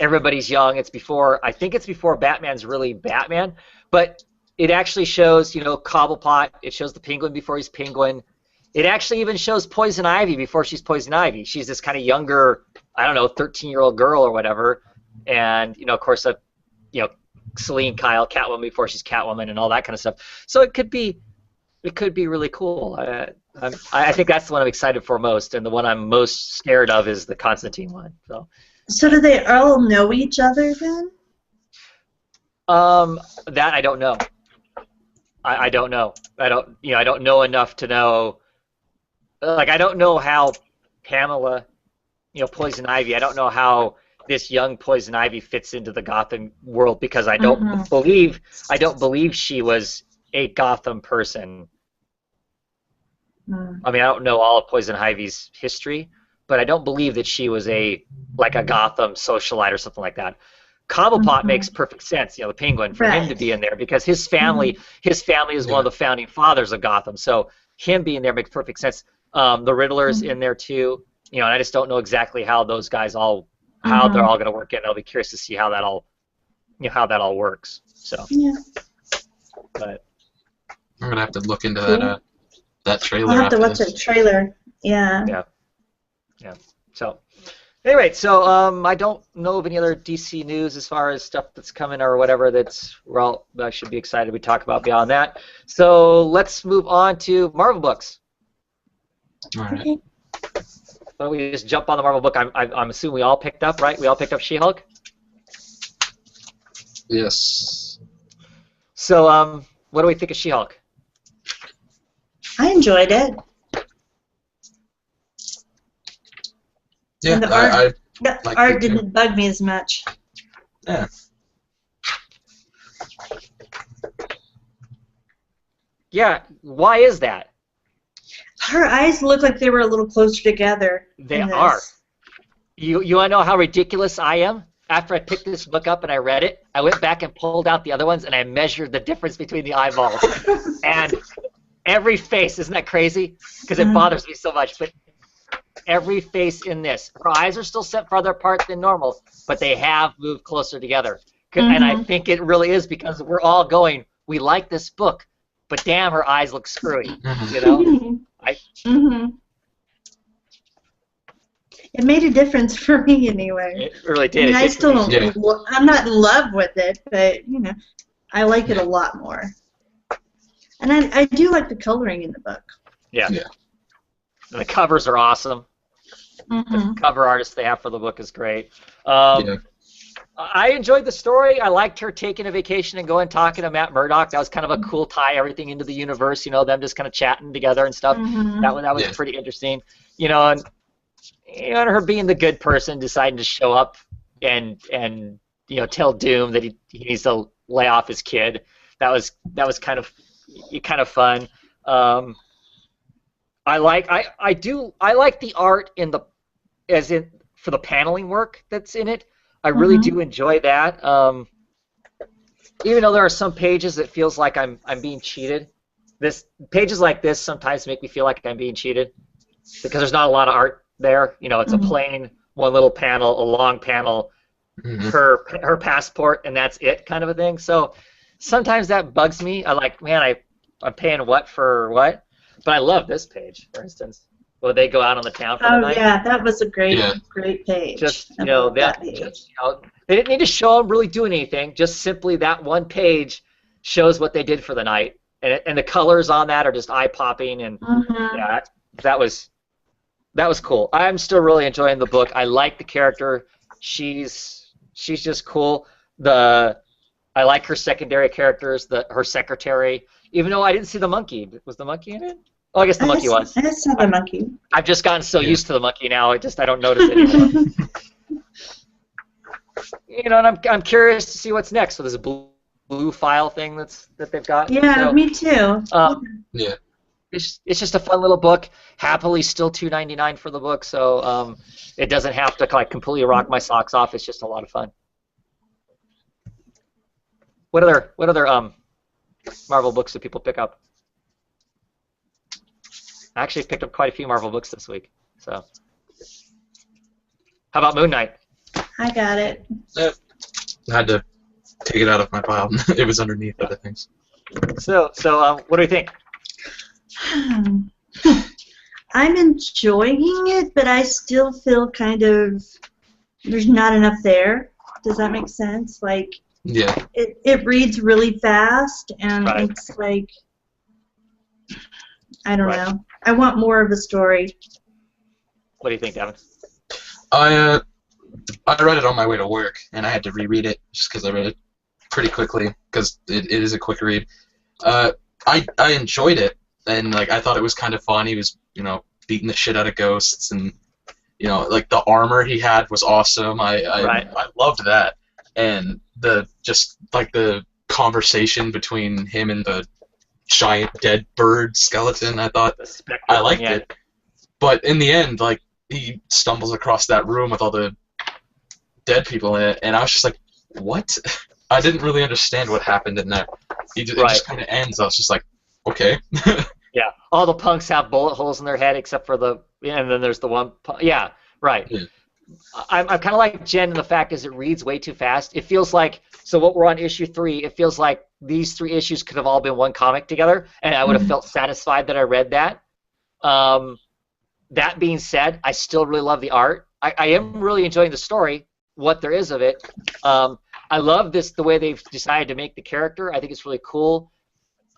Speaker 1: Everybody's young. I think it's before Batman's really Batman, but it actually shows Cobblepot. It shows the Penguin before he's Penguin. It actually even shows Poison Ivy before she's Poison Ivy. She's this kind of younger, 13-year-old girl or whatever, and of course, Selene Kyle, Catwoman before she's Catwoman, and all that kind of stuff. So it could be really cool. I think that's the one I'm excited for most, and the one I'm most scared of is the Constantine one.
Speaker 3: So do they all know each other then?
Speaker 1: That I don't know. I don't know. I don't know enough to know. Like, I don't know how Pamela, Poison Ivy, I don't know how this young Poison Ivy fits into the Gotham world, because I don't believe she was a Gotham person. I mean, I don't know all of Poison Ivy's history, but I don't believe that she was a Gotham socialite or something like that. Cobblepot makes perfect sense, the Penguin, for him to be in there, because his family is one of the founding fathers of Gotham. So him being there makes perfect sense. The Riddler's in there too, and I just don't know exactly how those guys how they're all going to work in. I'll be curious to see how that all works. So, but
Speaker 2: I'm gonna have to look into that trailer.
Speaker 3: I'll have to watch the trailer. Yeah.
Speaker 1: Yeah. So, anyway, I don't know of any other DC news as far as stuff that's coming or whatever I should be excited we talk about beyond that. So let's move on to Marvel books.
Speaker 2: All right.
Speaker 3: Okay.
Speaker 1: Why don't we just jump on the Marvel book? I'm assuming we all picked up, right? We all picked up She-Hulk?
Speaker 2: Yes.
Speaker 1: So, what do we think of She-Hulk?
Speaker 3: I enjoyed it.
Speaker 2: Yeah,
Speaker 3: and the art didn't bug me as much.
Speaker 2: Yeah.
Speaker 1: Yeah, why is that?
Speaker 3: Her eyes look like they were a little closer together.
Speaker 1: They are. You want to know how ridiculous I am? After I picked this book up and I read it, I went back and pulled out the other ones and I measured the difference between the eyeballs. And every face, isn't that crazy? Because it bothers me so much. But every face in this, her eyes are still set farther apart than normal, but they have moved closer together. And I think it really is because we're all going, we like this book, but damn, her eyes look screwy.
Speaker 3: It made a difference for me anyway.
Speaker 1: It really did.
Speaker 3: I still don't. I'm not in love with it, but I like it a lot more. And I do like the coloring in the book.
Speaker 1: Yeah. And the covers are awesome. The cover artist they have for the book is great. I enjoyed the story. I liked her taking a vacation and going talking to Matt Murdock. That was kind of a cool tie everything into the universe. Them just kind of chatting together and stuff. That was pretty interesting. And her being the good person, deciding to show up and tell Doom that he needs to lay off his kid. That was kind of fun. I like the art for the paneling work that's in it. I really do enjoy that. Even though there are some pages that feels like I'm being cheated. Pages like this sometimes make me feel like I'm being cheated because there's not a lot of art there. It's a plain one little panel, a long panel, her passport, and that's it kind of a thing. So sometimes that bugs me. I'm paying what for what? But I love this page, for instance. Well, they go out on the town for the night.
Speaker 3: Oh yeah, that was a great page.
Speaker 1: That page. They didn't need to show them really doing anything. Just simply that one page shows what they did for the night, and the colors on that are just eye popping, and that was cool. I'm still really enjoying the book. I like the character. She's just cool. I like her secondary characters, her secretary. Even though I didn't see the monkey, was the monkey in it? Oh, I guess the monkey was.
Speaker 3: I saw the monkey.
Speaker 1: I've just gotten so used to the monkey now, I don't notice it anymore. And I'm curious to see what's next with this blue file thing that they've got.
Speaker 3: Yeah, me too.
Speaker 2: Yeah.
Speaker 1: It's just a fun little book. Happily, still $2.99 for the book, so it doesn't have to completely rock my socks off. It's just a lot of fun. What other Marvel books do people pick up? I actually picked up quite a few Marvel books this week. So, how about Moon Knight?
Speaker 3: I got it.
Speaker 2: I had to take it out of my pile. It was underneath other things.
Speaker 1: So what do you think?
Speaker 3: I'm enjoying it, but I still feel kind of there's not enough there. Does that make sense?
Speaker 2: Yeah.
Speaker 3: It reads really fast, and it's I don't know. I want more of a story.
Speaker 1: What do you think, Devin?
Speaker 2: I read it on my way to work, and I had to reread it just because I read it pretty quickly because it is a quick read. I enjoyed it, and I thought it was kind of fun. He was beating the shit out of ghosts, and the armor he had was awesome. I loved that, and the conversation between him and the giant dead bird skeleton, I thought I liked it. But in the end, he stumbles across that room with all the dead people in it, and I was just like, what? I didn't really understand what happened in there. It just kind of ends. I was just like, okay.
Speaker 1: Yeah, all the punks have bullet holes in their head except for and then there's the one. Yeah, right. Yeah. I'm kind of like Jen in the fact is it reads way too fast. It feels like, so what we're on issue 3, it feels like these 3 issues could have all been one comic together, and I would have felt satisfied that I read that. That being said, I still really love the art. I am really enjoying the story, what there is of it. I love the way they've decided to make the character. I think it's really cool.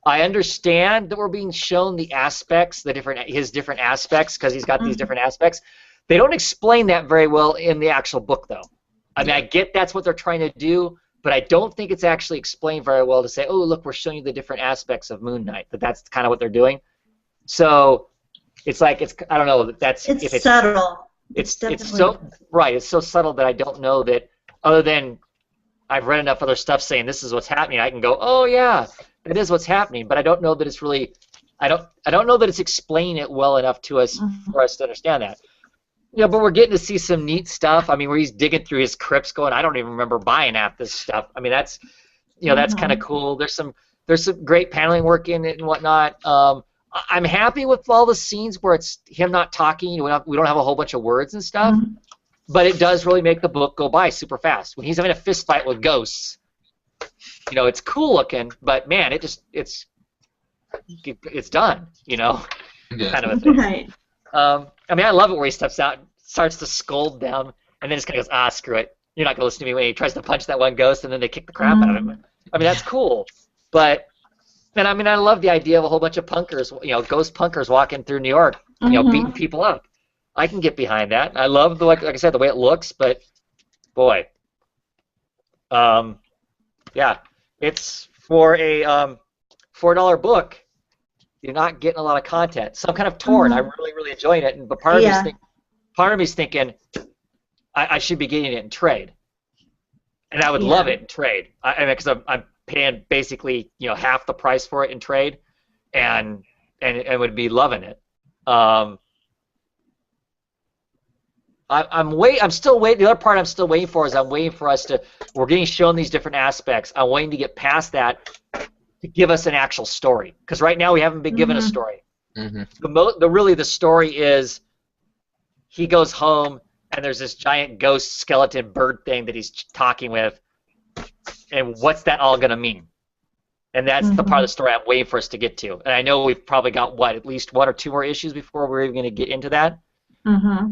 Speaker 1: I understand that we're being shown the aspects, his different aspects, because he's got these different aspects. They don't explain that very well in the actual book, though. I mean, I get that's what they're trying to do, but I don't think it's actually explained very well to say, oh, look, we're showing you the different aspects of Moon Knight. That's kind of what they're doing. So it's I don't know.
Speaker 3: It's subtle.
Speaker 1: It's so right. It's so subtle that I don't know that other than I've read enough other stuff saying this is what's happening. I can go, oh yeah, that is what's happening. But I don't know that it's really. I don't know that it's explaining it well enough to us for us to understand that. But we're getting to see some neat stuff. I mean, where he's digging through his crypts, going, I don't even remember buying this stuff. I mean, that's that's kind of cool. There's some great paneling work in it and whatnot. I'm happy with all the scenes where it's him not talking. We don't have a whole bunch of words and stuff, but it does really make the book go by super fast. When he's having a fist fight with ghosts, it's cool looking, but man, it's done. Kind of a thing.
Speaker 3: Right.
Speaker 1: I mean, I love it where he steps out, starts to scold them, and then just kind of goes, screw it. You're not going to listen to me when he tries to punch that one ghost, and then they kick the crap out of him. I mean, that's cool. But, I mean, I love the idea of a whole bunch of punkers, ghost punkers walking through New York, beating people up. I can get behind that. I love, like I said, the way it looks, but, boy. Yeah, it's for a $4 book. You're not getting a lot of content. So I'm kind of torn. I'm really, really enjoying it, but part of me's thinking I should be getting it in trade, and I would love it in trade. I mean, because I'm paying basically half the price for it in trade, and would be loving it. I'm still waiting. The other part I'm still waiting for is we're getting shown these different aspects. I'm waiting to get past that to give us an actual story, because right now we haven't been given a story. The story is he goes home and there's this giant ghost skeleton bird thing that he's talking with, and what's that all going to mean? And that's the part of the story I'm waiting for us to get to. And I know we've probably got at least 1 or 2 more issues before we're even going to get into that.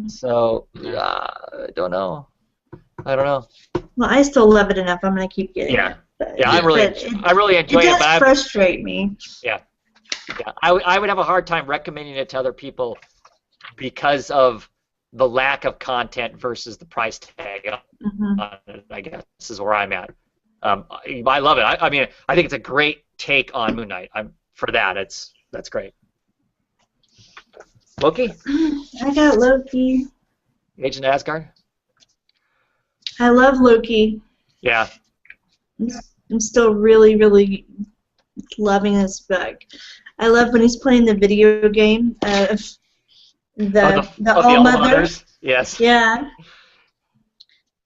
Speaker 1: So I don't know. Well,
Speaker 3: I still love it enough. I'm going to keep getting it.
Speaker 1: I really enjoy it.
Speaker 3: It does frustrate me.
Speaker 1: Yeah. I would have a hard time recommending it to other people because of the lack of content versus the price tag. I guess this is where I'm at. I love it. I mean, I think it's a great take on Moon Knight. For that. That's great. Loki?
Speaker 3: I got Loki.
Speaker 1: Agent Asgard?
Speaker 3: I love Loki.
Speaker 1: Yeah.
Speaker 3: I'm still really, really loving this book. I love when he's playing the video game of the All Mothers.
Speaker 1: Yes.
Speaker 3: Yeah.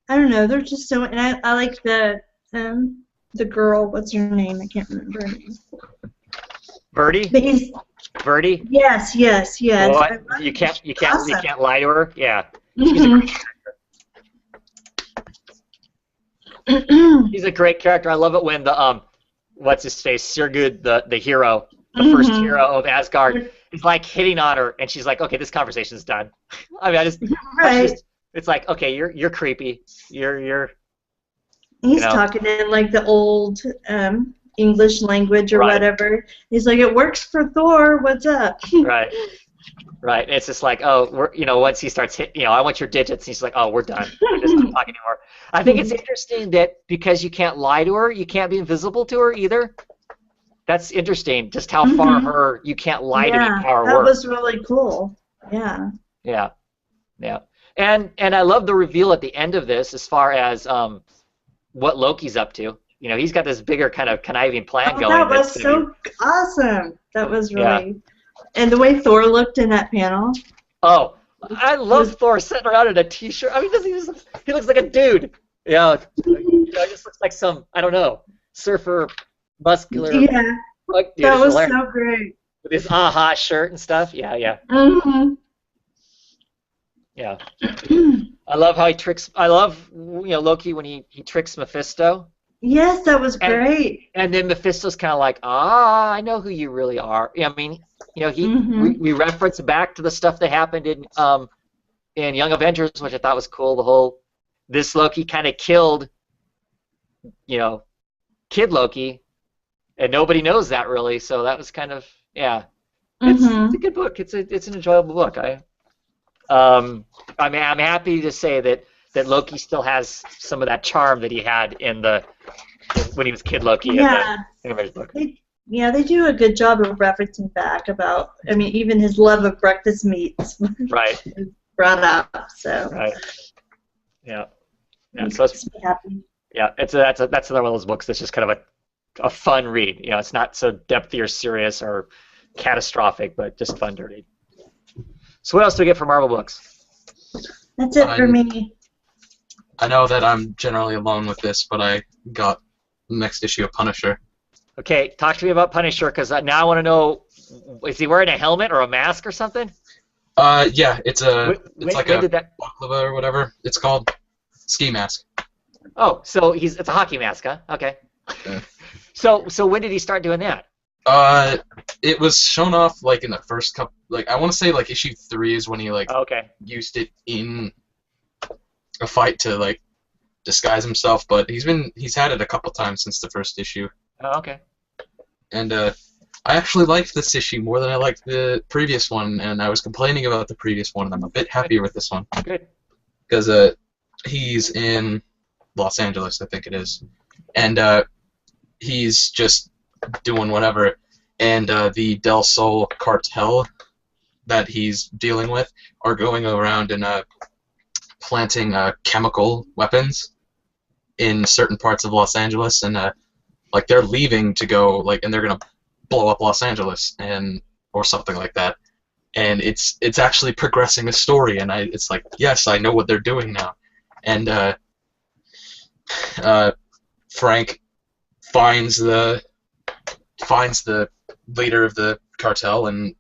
Speaker 3: I don't know. They're just so, and I like the girl. What's her name? I can't remember her name.
Speaker 1: Birdie. Birdie.
Speaker 3: Yes.
Speaker 1: Well, you can't lie to her. Yeah. She's a great character. He's a great character. I love it when the what's his face, Sigurd, the hero, the first hero of Asgard, is like hitting on her, and she's like, okay, this conversation's done. I mean, it's like, okay, you're creepy.
Speaker 3: He's talking in like the old English language or whatever. He's like, it works for Thor. What's up?
Speaker 1: Right. It's just like, oh, once he starts hitting, I want your digits. And he's like, oh, we're done. We're just not talking anymore. I think it's interesting that because you can't lie to her, you can't be invisible to her either. That's interesting. Just how far you can't lie to me power works.
Speaker 3: That was really cool. Yeah.
Speaker 1: Yeah. And I love the reveal at the end of this as far as what Loki's up to. He's got this bigger kind of conniving plan going.
Speaker 3: That was so awesome. That was really... And the way Thor looked in that panel.
Speaker 1: Oh, I love Thor sitting around in a t-shirt. I mean, he looks like a dude. He just looks like some, I don't know, surfer, muscular.
Speaker 3: Yeah,
Speaker 1: dude,
Speaker 3: that was so great.
Speaker 1: With his AHA shirt and stuff. Yeah. Yeah. I love how he tricks. I love Loki when he tricks Mephisto.
Speaker 3: Yes, that was great.
Speaker 1: And then Mephisto's kind of like, I know who you really are. I mean, we reference back to the stuff that happened in Young Avengers, which I thought was cool. This Loki kind of killed, Kid Loki, and nobody knows that really. So that was kind of It's a good book. It's an enjoyable book. I'm happy to say that Loki still has some of that charm that he had when he was Kid Loki in the Avengers book.
Speaker 3: They do a good job of referencing back about. I mean, even his love of breakfast meats.
Speaker 1: Right.
Speaker 3: Brought up. So.
Speaker 1: Right. Yeah.
Speaker 3: So it's happy.
Speaker 1: Yeah, that's another one of those books that's just kind of a fun read. It's not so depthy or serious or catastrophic, but just fun to read. So what else do we get from Marvel books?
Speaker 3: That's it for me.
Speaker 2: I know that I'm generally alone with this, but I got the next issue of Punisher.
Speaker 1: Okay, talk to me about Punisher, because now I want to know, is he wearing a helmet or a mask or something?
Speaker 2: Yeah, it's like a baklava or whatever it's called. Ski mask.
Speaker 1: Oh, so it's a hockey mask, huh? Okay.
Speaker 2: Yeah.
Speaker 1: So when did he start doing that?
Speaker 2: It was shown off like in the first couple. Like I want to say like issue 3 is when he used it in a fight to like disguise himself. But he's had it a couple times since the first issue.
Speaker 1: Oh, okay.
Speaker 2: And I actually liked this issue more than I liked the previous one, and I was complaining about the previous one, and I'm a bit happier with this one.
Speaker 1: Good.
Speaker 2: Because he's in Los Angeles, I think it is, and he's just doing whatever, and the Del Sol cartel that he's dealing with are going around and planting chemical weapons in certain parts of Los Angeles, and like they're leaving to go and they're gonna blow up Los Angeles or something like that, and it's actually progressing a story, and it's like, yes, I know what they're doing now, and Frank finds the leader of the cartel and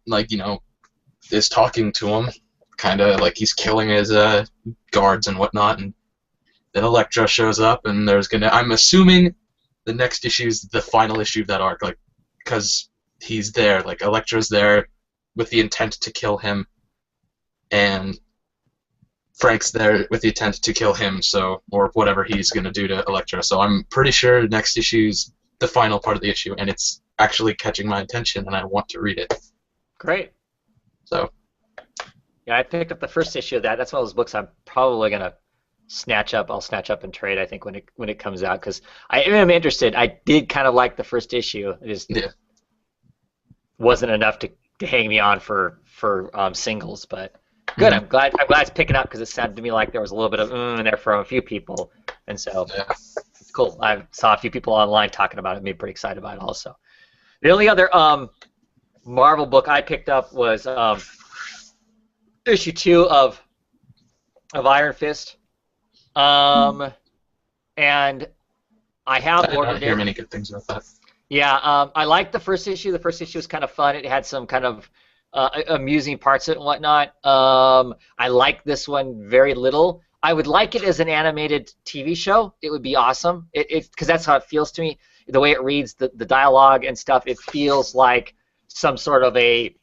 Speaker 2: is talking to him, kind of like he's killing his guards and whatnot, and then Elektra shows up, and I'm assuming the next issue is the final issue of that arc, because he's there, Elektra's there with the intent to kill him, and Frank's there with the intent to kill him, or whatever he's gonna do to Elektra. So I'm pretty sure next issue's the final part of the issue, and it's actually catching my attention, and I want to read it.
Speaker 1: Great.
Speaker 2: So.
Speaker 1: Yeah, I picked up the first issue of that. That's one of those books I'm probably gonna snatch up. I'll snatch up and trade. I think when it comes out, because I am interested. I did kind of like the first issue. It just wasn't enough to hang me on for singles, but good. I'm glad it's picking up because it sounded to me like there was a little bit of in there from a few people, and so it's cool. I saw a few people online talking about it, made me pretty excited about it also. The only other Marvel book I picked up was issue 2 of Iron Fist. And I have ordered it.
Speaker 2: I don't hear many good things about that.
Speaker 1: Yeah, I liked the first issue. The first issue was kind of fun. It had some kind of amusing parts and whatnot. I like this one very little. I would like it as an animated TV show. It would be awesome. Because that's how it feels to me. The way it reads, the dialogue and stuff, it feels like some sort of a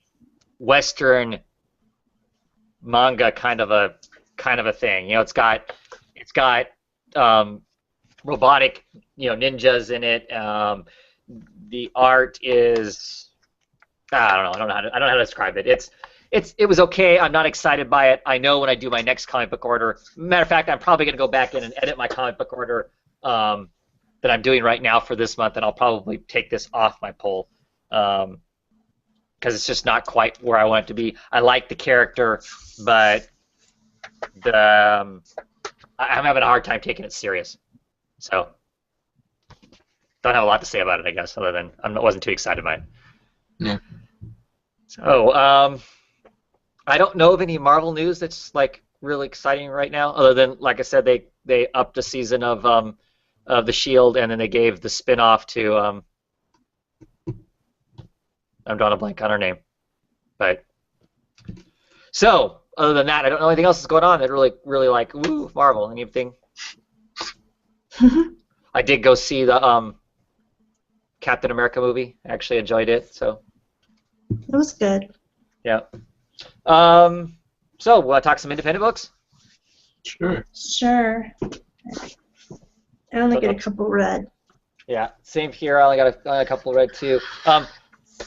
Speaker 1: Western manga kind of a thing. You know, it's got robotic, ninjas in it. The art is, I don't know how to describe it. It was okay. I'm not excited by it. I know when I do my next comic book order. Matter of fact, I'm probably going to go back in and edit my comic book order that I'm doing right now for this month, and I'll probably take this off my poll because it's just not quite where I want it to be. I like the character, but I'm having a hard time taking it serious. So don't have a lot to say about it, I guess, other than I wasn't too excited by it.
Speaker 2: Yeah.
Speaker 1: So I don't know of any Marvel news that's like really exciting right now, other than, like I said, they upped a season of the Shield, and then they gave the spin-off to I'm drawing a blank on her name, but so other than that, I don't know anything else that's going on that really like Marvel. Anything? I did go see the Captain America movie. I actually enjoyed it. So
Speaker 3: it was good.
Speaker 1: Yeah. So want to talk some independent books?
Speaker 3: Sure. I only get a couple read.
Speaker 1: Yeah, same here. I only got a couple read too.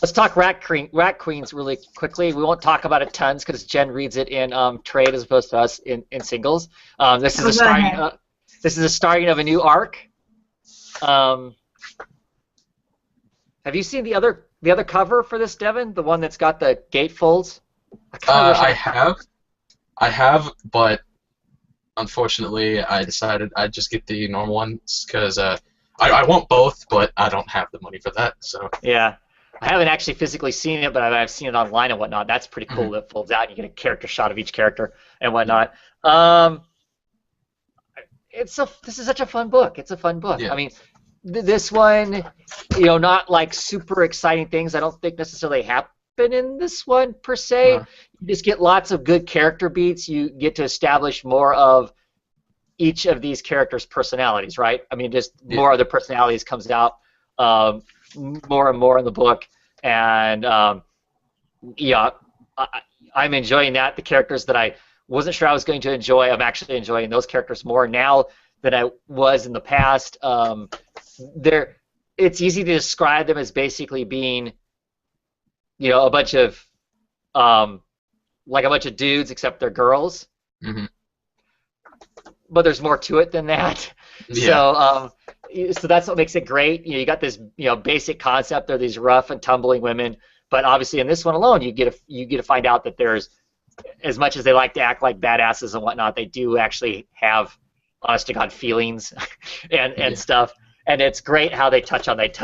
Speaker 1: Let's talk Rat Queens really quickly. We won't talk about it tons because Jen reads it in trade as opposed to us in singles. This is a starting of a new arc. Have you seen the other cover for this, Devin? The one that's got the gatefolds?
Speaker 2: I have, but unfortunately, I decided I'd just get the normal ones because I want both, but I don't have the money for that. So
Speaker 1: yeah, I haven't actually physically seen it, but I've seen it online and whatnot. That's pretty cool. That folds out, and you get a character shot of each character and whatnot. This is such a fun book. It's a fun book.
Speaker 2: Yeah.
Speaker 1: I mean, this one, not like super exciting things. I don't think necessarily happen in this one per se. You just get lots of good character beats. You get to establish more of each of these characters' personalities, right? I mean, just more of the personalities comes out more and more in the book, and I'm enjoying that. The characters that I wasn't sure I was going to enjoy, I'm actually enjoying those characters more now than I was in the past. It's easy to describe them as basically being, a bunch of dudes, except they're girls.
Speaker 2: Mm-hmm.
Speaker 1: But there's more to it than that.
Speaker 2: Yeah.
Speaker 1: So that's what makes it great. You got this, basic concept. They're these rough and tumbling women, but obviously in this one alone, you get to find out that there's, as much as they like to act like badasses and whatnot, they do actually have honest to God feelings and stuff. And it's great how they touch on it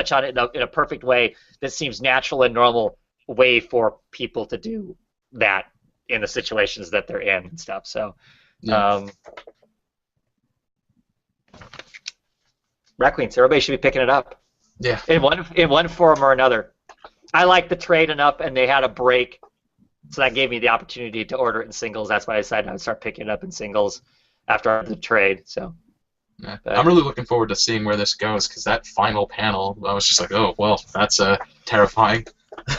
Speaker 1: in a perfect way that seems natural and normal way for people to do that in the situations that they're in and stuff. So, Rat Queens, everybody should be picking it up.
Speaker 2: Yeah.
Speaker 1: In one form or another. I like the trade enough, and they had a break, so that gave me the opportunity to order it in singles. That's why I decided I would start picking it up in singles after the trade. So.
Speaker 2: Yeah. I'm really looking forward to seeing where this goes, because that final panel, I was just like, oh, well, that's terrifying.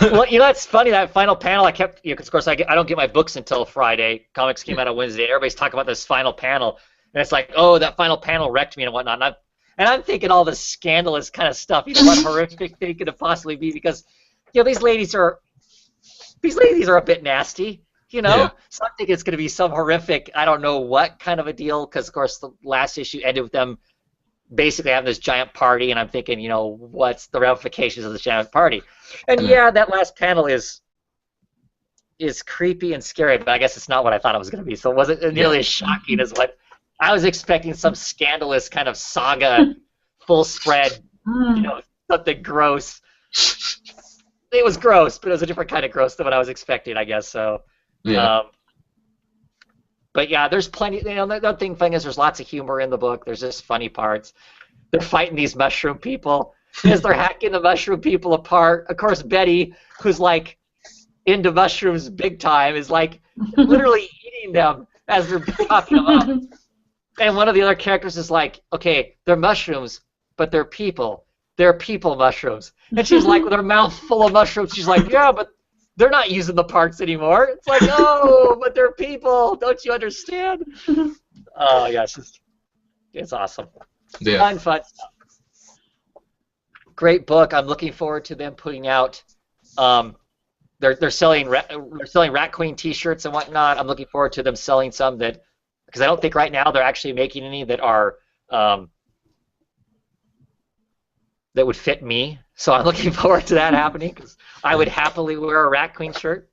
Speaker 1: Well, it's funny, that final panel, I kept, because of course I don't get my books until Friday. Comics came out on Wednesday. Everybody's talking about this final panel, and it's like, oh, that final panel wrecked me and whatnot. And I'm thinking all this scandalous kind of stuff, what horrific thing could it possibly be, because, these ladies are a bit nasty. You know,
Speaker 2: Yeah.
Speaker 1: so I'm thinking it's going to be some horrific, I don't know what kind of a deal, because of course the last issue ended with them basically having this giant party, and I'm thinking, you know, what's the ramifications of this giant party? And yeah, that last panel is creepy and scary, but I guess it's not what I thought it was going to be. So it wasn't nearly as shocking as what I was expecting. Some scandalous kind of saga, full spread, you know, something gross. It was gross, but it was a different kind of gross than what I was expecting, I guess. So.
Speaker 2: Yeah.
Speaker 1: But yeah, there's plenty. You know, the thing is, there's lots of humor in the book. There's just funny parts. They're fighting these mushroom people as they're hacking the mushroom people apart. Of course, Betty, who's like into mushrooms big time, is like literally eating them as they're chopping them up. And one of the other characters is like, okay, they're mushrooms, but they're people. They're people mushrooms. And she's like, with her mouth full of mushrooms, she's like, yeah, but they're not using the parts anymore. It's like, oh, but they're people. Don't you understand? Oh, yeah, it's awesome.
Speaker 2: Yeah.
Speaker 1: Fun stuff. Great book. I'm looking forward to them putting out. They're selling Rat Queen T-shirts and whatnot. I'm looking forward to them selling some that, because I don't think right now they're actually making any that are that would fit me. So I'm looking forward to that happening, because I would happily wear a Rat Queen shirt.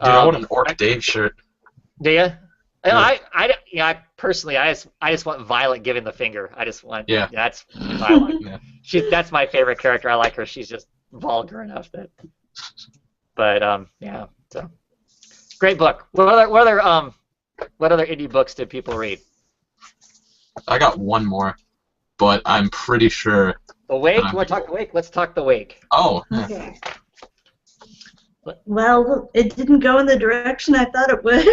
Speaker 2: Dude, I want an Orc Dave shirt.
Speaker 1: Do you?
Speaker 2: Yeah.
Speaker 1: I personally, I just want Violet giving the finger. I just want.
Speaker 2: Yeah.
Speaker 1: That's Violet.
Speaker 2: Yeah.
Speaker 1: That's my favorite character. I like her. She's just vulgar enough that. But yeah. So, great book. What other indie books did people read?
Speaker 2: I got one more, but I'm pretty sure.
Speaker 1: The Wake? You want to talk The Wake? Let's talk The Wake.
Speaker 2: Oh.
Speaker 3: Okay. Well, it didn't go in the direction I thought it would.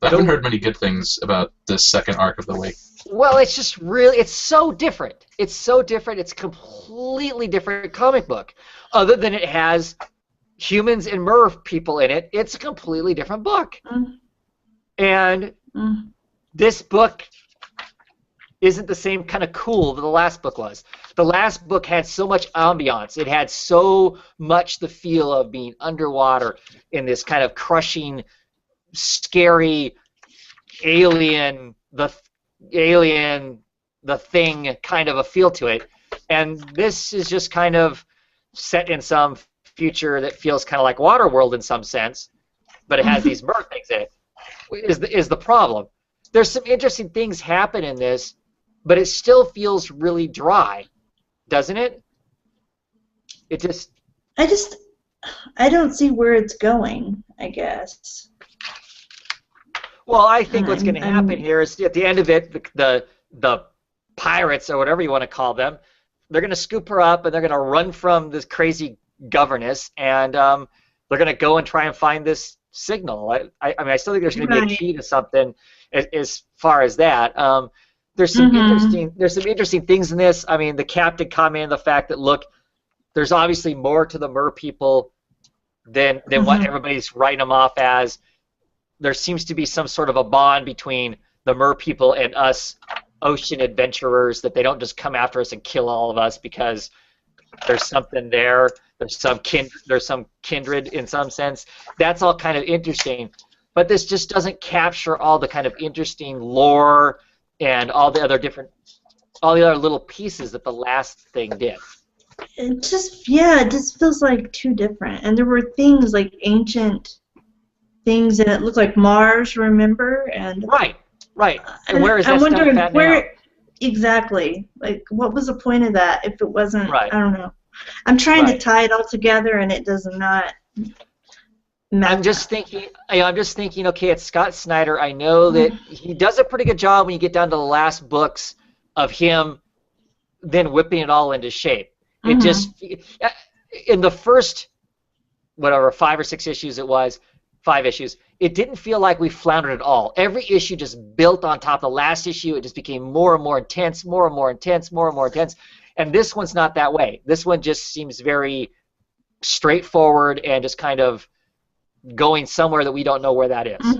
Speaker 2: I haven't heard many good things about this second arc of The Wake.
Speaker 1: Well, it's just really, it's so different. It's so different. It's a completely different comic book. Other than it has humans and Merv people in it, it's a completely different book. And this book isn't the same kind of cool that the last book was. The last book had so much ambiance. It had so much the feel of being underwater in this kind of crushing, scary alien, the thing kind of a feel to it. And this is just kind of set in some future that feels kind of like Waterworld in some sense, but it has these Merv things in it. Is the problem. There's some interesting things happen in this, but it still feels really dry, doesn't it?
Speaker 3: I don't see where it's going, I guess.
Speaker 1: Well, I think what's going to happen here is at the end of it, the pirates, or whatever you want to call them, they're going to scoop her up and they're going to run from this crazy governess, and they're going to go and try and find this signal. I mean, I still think there's going to be a key to something as far as that. There's some interesting things in this. I mean, the captain commented on the fact that, look, there's obviously more to the Mer people than what everybody's writing them off as. There seems to be some sort of a bond between the Mer people and us ocean adventurers, that they don't just come after us and kill all of us because there's something there. There's some kindred in some sense. That's all kind of interesting, but this just doesn't capture all the kind of interesting lore and all the other little pieces that the last thing did.
Speaker 3: It just feels like too different. And there were things like ancient things, and it looked like Mars, remember? And
Speaker 1: right. And where is that
Speaker 3: I'm wondering
Speaker 1: stuff at
Speaker 3: where
Speaker 1: now?
Speaker 3: Exactly. Like, what was the point of that if it wasn't?
Speaker 1: Right.
Speaker 3: I don't know. I'm trying to tie it all together, and it does not.
Speaker 1: I'm just thinking. Okay, it's Scott Snyder. I know that he does a pretty good job when you get down to the last books of him, then whipping it all into shape. It just in the first, whatever, 5 or 6 issues it was, 5 issues. It didn't feel like we floundered at all. Every issue just built on top of the last issue. It just became more and more intense, more and more intense, more and more intense. And this one's not that way. This one just seems very straightforward and just kind of going somewhere that we don't know where that is.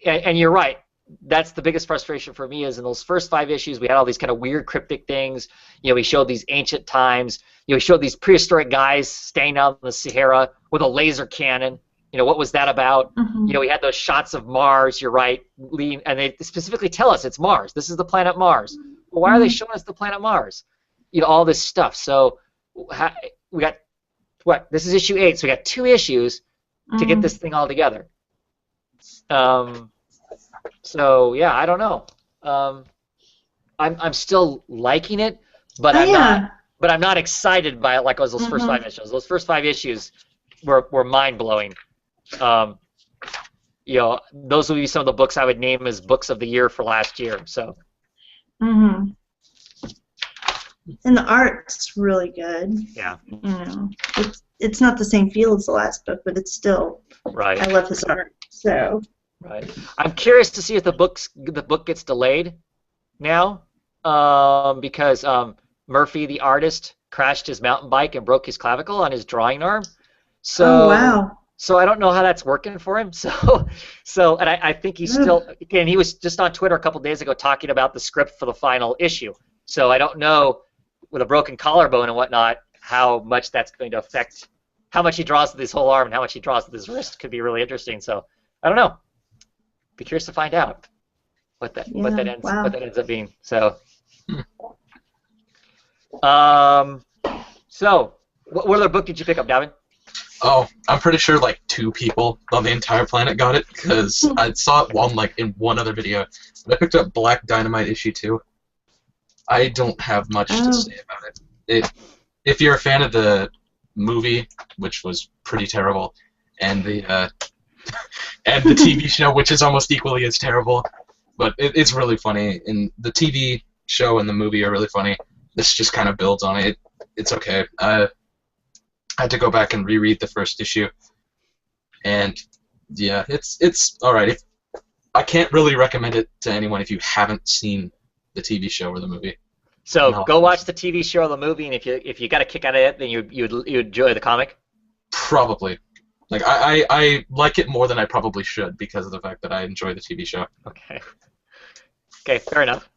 Speaker 1: And you're right. that's the biggest frustration for me is in those first 5 issues we had all these kind of weird cryptic things. We showed these ancient times. We showed these prehistoric guys staying out in the Sahara with a laser cannon. What was that about?
Speaker 3: Mm-hmm.
Speaker 1: We had those shots of Mars. You're right, and they specifically tell us it's Mars. This is the planet Mars. Well, why are they showing us the planet Mars? All this stuff. So we got what? This is issue 8. So we got 2 issues to get this thing all together. So yeah, I don't know. I'm still liking it, but I'm not excited by it like those first 5 issues. Those first 5 issues were mind blowing. Those would be some of the books I would name as books of the year for last year. So.
Speaker 3: Mm-hmm. And the art's really good.
Speaker 1: Yeah.
Speaker 3: It's not the same feel as the last book, but it's still.
Speaker 1: Right.
Speaker 3: I love his art. So.
Speaker 1: Right. I'm curious to see if the book gets delayed now, because Murphy, the artist, crashed his mountain bike and broke his clavicle on his drawing arm. So.
Speaker 3: Oh wow.
Speaker 1: So I don't know how that's working for him. And I think he's still. And he was just on Twitter a couple days ago talking about the script for the final issue. So I don't know, with a broken collarbone and whatnot, how much that's going to affect how much he draws with his whole arm and how much he draws with his wrist. Could be really interesting. So I don't know. Be curious to find out what that ends up being. So. So what other book did you pick up, Davin?
Speaker 2: Oh, I'm pretty sure like 2 people on the entire planet got it, because I saw it in one other video. But I picked up Black Dynamite issue 2. I don't have much to say about it. If you're a fan of the movie, which was pretty terrible, and the TV show, which is almost equally as terrible, but it's really funny. And the TV show and the movie are really funny. This just kind of builds on it. It's okay. I had to go back and reread the first issue, and yeah, it's all right. I can't really recommend it to anyone if you haven't seen the TV show or the movie.
Speaker 1: So go watch the TV show or the movie, and if you got a kick out of it, then you enjoy the comic.
Speaker 2: Probably. Like I like it more than I probably should because of the fact that I enjoy the TV show.
Speaker 1: Okay. Okay, fair enough.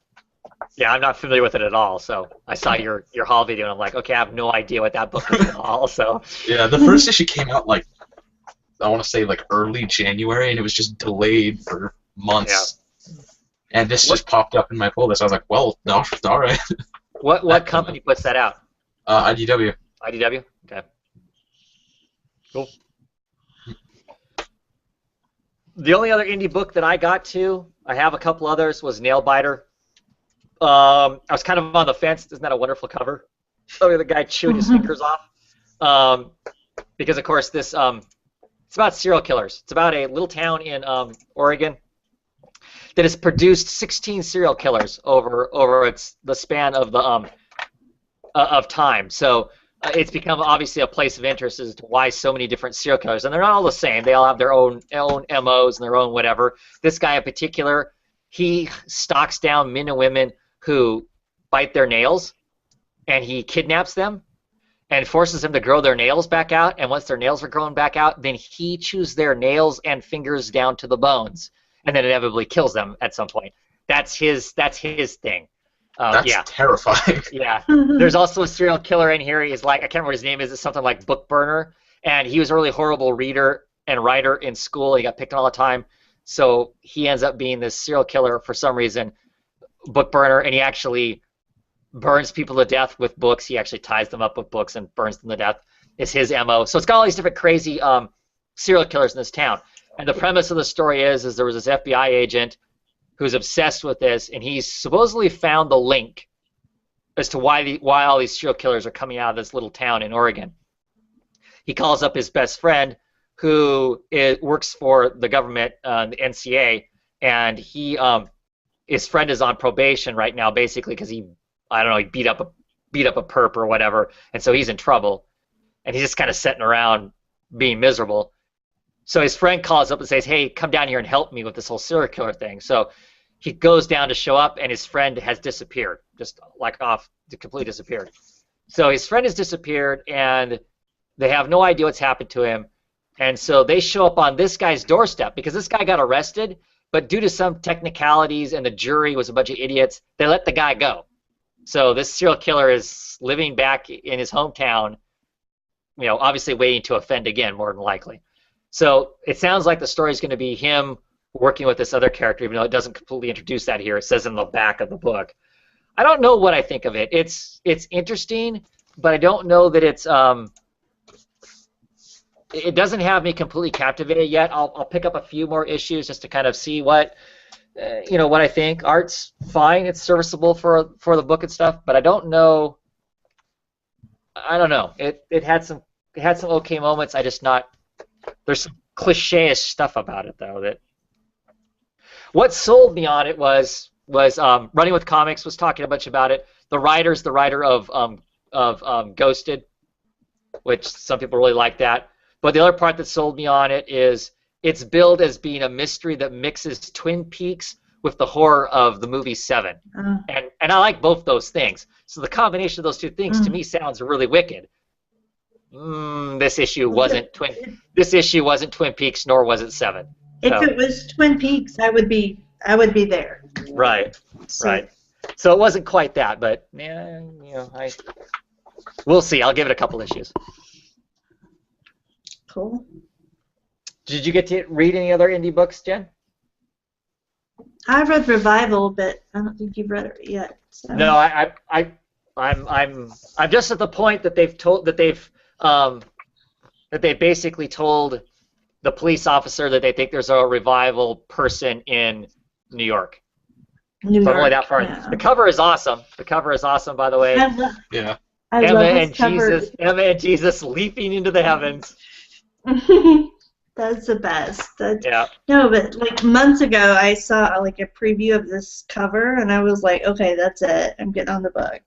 Speaker 1: Yeah, I'm not familiar with it at all, so I saw your haul video and I'm like, okay, I have no idea what that book is at all. So.
Speaker 2: Yeah, the first issue came out I want to say early January, and it was just delayed for months. Yeah. And this just popped up in my folder, so I was like, well, no, all right.
Speaker 1: What company puts that out?
Speaker 2: IDW.
Speaker 1: IDW? Okay. Cool. The only other indie book that I got to, I have a couple others, was Nailbiter. I was kind of on the fence. Isn't that a wonderful cover? Oh, the guy chewing his fingers off. Because, of course, this it's about serial killers. It's about a little town in Oregon that has produced 16 serial killers over the span of the of time. So it's become obviously a place of interest as to why so many different serial killers, and they're not all the same. They all have their own MOs and their own whatever. This guy in particular, he stalks down men and women who bite their nails, and he kidnaps them and forces them to grow their nails back out. And once their nails are growing back out, then he chews their nails and fingers down to the bones, and then inevitably kills them at some point. That's his thing.
Speaker 2: That's terrifying.
Speaker 1: Yeah. There's also a serial killer in here. He's like, I can't remember what his name is. It's something like Bookburner, and he was a really horrible reader and writer in school. He got picked on all the time, so he ends up being this serial killer for some reason, Bookburner, and he actually burns people to death with books. He actually ties them up with books and burns them to death. Is his MO. So it's got all these different crazy serial killers in this town. And the premise of the story is there was this FBI agent who's obsessed with this, and he's supposedly found the link as to why all these serial killers are coming out of this little town in Oregon. He calls up his best friend, who works for the government, the NCA, and his friend is on probation right now, basically because he beat up a perp or whatever, and so he's in trouble, and he's just kind of sitting around being miserable. So his friend calls up and says, hey, come down here and help me with this whole serial killer thing. So he goes down to show up, and his friend has disappeared, just completely disappeared. So his friend has disappeared, and they have no idea what's happened to him. And so they show up on this guy's doorstep because this guy got arrested, but due to some technicalities and the jury was a bunch of idiots, they let the guy go. So this serial killer is living back in his hometown, you know, obviously waiting to offend again, more than likely. So it sounds like the story is going to be him working with this other character, even though it doesn't completely introduce that here. It says in the back of the book. I don't know what I think of it. It's interesting, but I don't know that it's it doesn't have me completely captivated yet. I'll pick up a few more issues just to kind of see what you know, what I think. Art's fine; it's serviceable for the book and stuff, but I don't know. I don't know. It had some okay moments. I just not. There's some cliche-ish stuff about it though. That what sold me on it was Running with Comics was talking a bunch about it. The writer of Ghosted, which some people really like that. But the other part that sold me on it is it's billed as being a mystery that mixes Twin Peaks with the horror of the movie Seven. And I like both those things. So the combination of those two things to me sounds really wicked. This issue wasn't Twin Peaks, nor was it Seven.
Speaker 3: If it was Twin Peaks, I would be there.
Speaker 1: Right. Right. So it wasn't quite that, but yeah, you know, we'll see. I'll give it a couple issues.
Speaker 3: Cool.
Speaker 1: Did you get to read any other indie books, Jen?
Speaker 3: I read Revival, but I don't think you've read it yet. So.
Speaker 1: No, I'm just at the point that they basically told the police officer that they think there's a revival person in New York.
Speaker 3: New York,
Speaker 1: only that far.
Speaker 3: Yeah.
Speaker 1: The cover is awesome. The cover is awesome, by the way.
Speaker 2: Yeah.
Speaker 1: Emma and Jesus leaping into the heavens.
Speaker 3: That's the best.
Speaker 1: Yeah.
Speaker 3: No, but like months ago, I saw like a preview of this cover, and I was like, okay, that's it. I'm getting on the book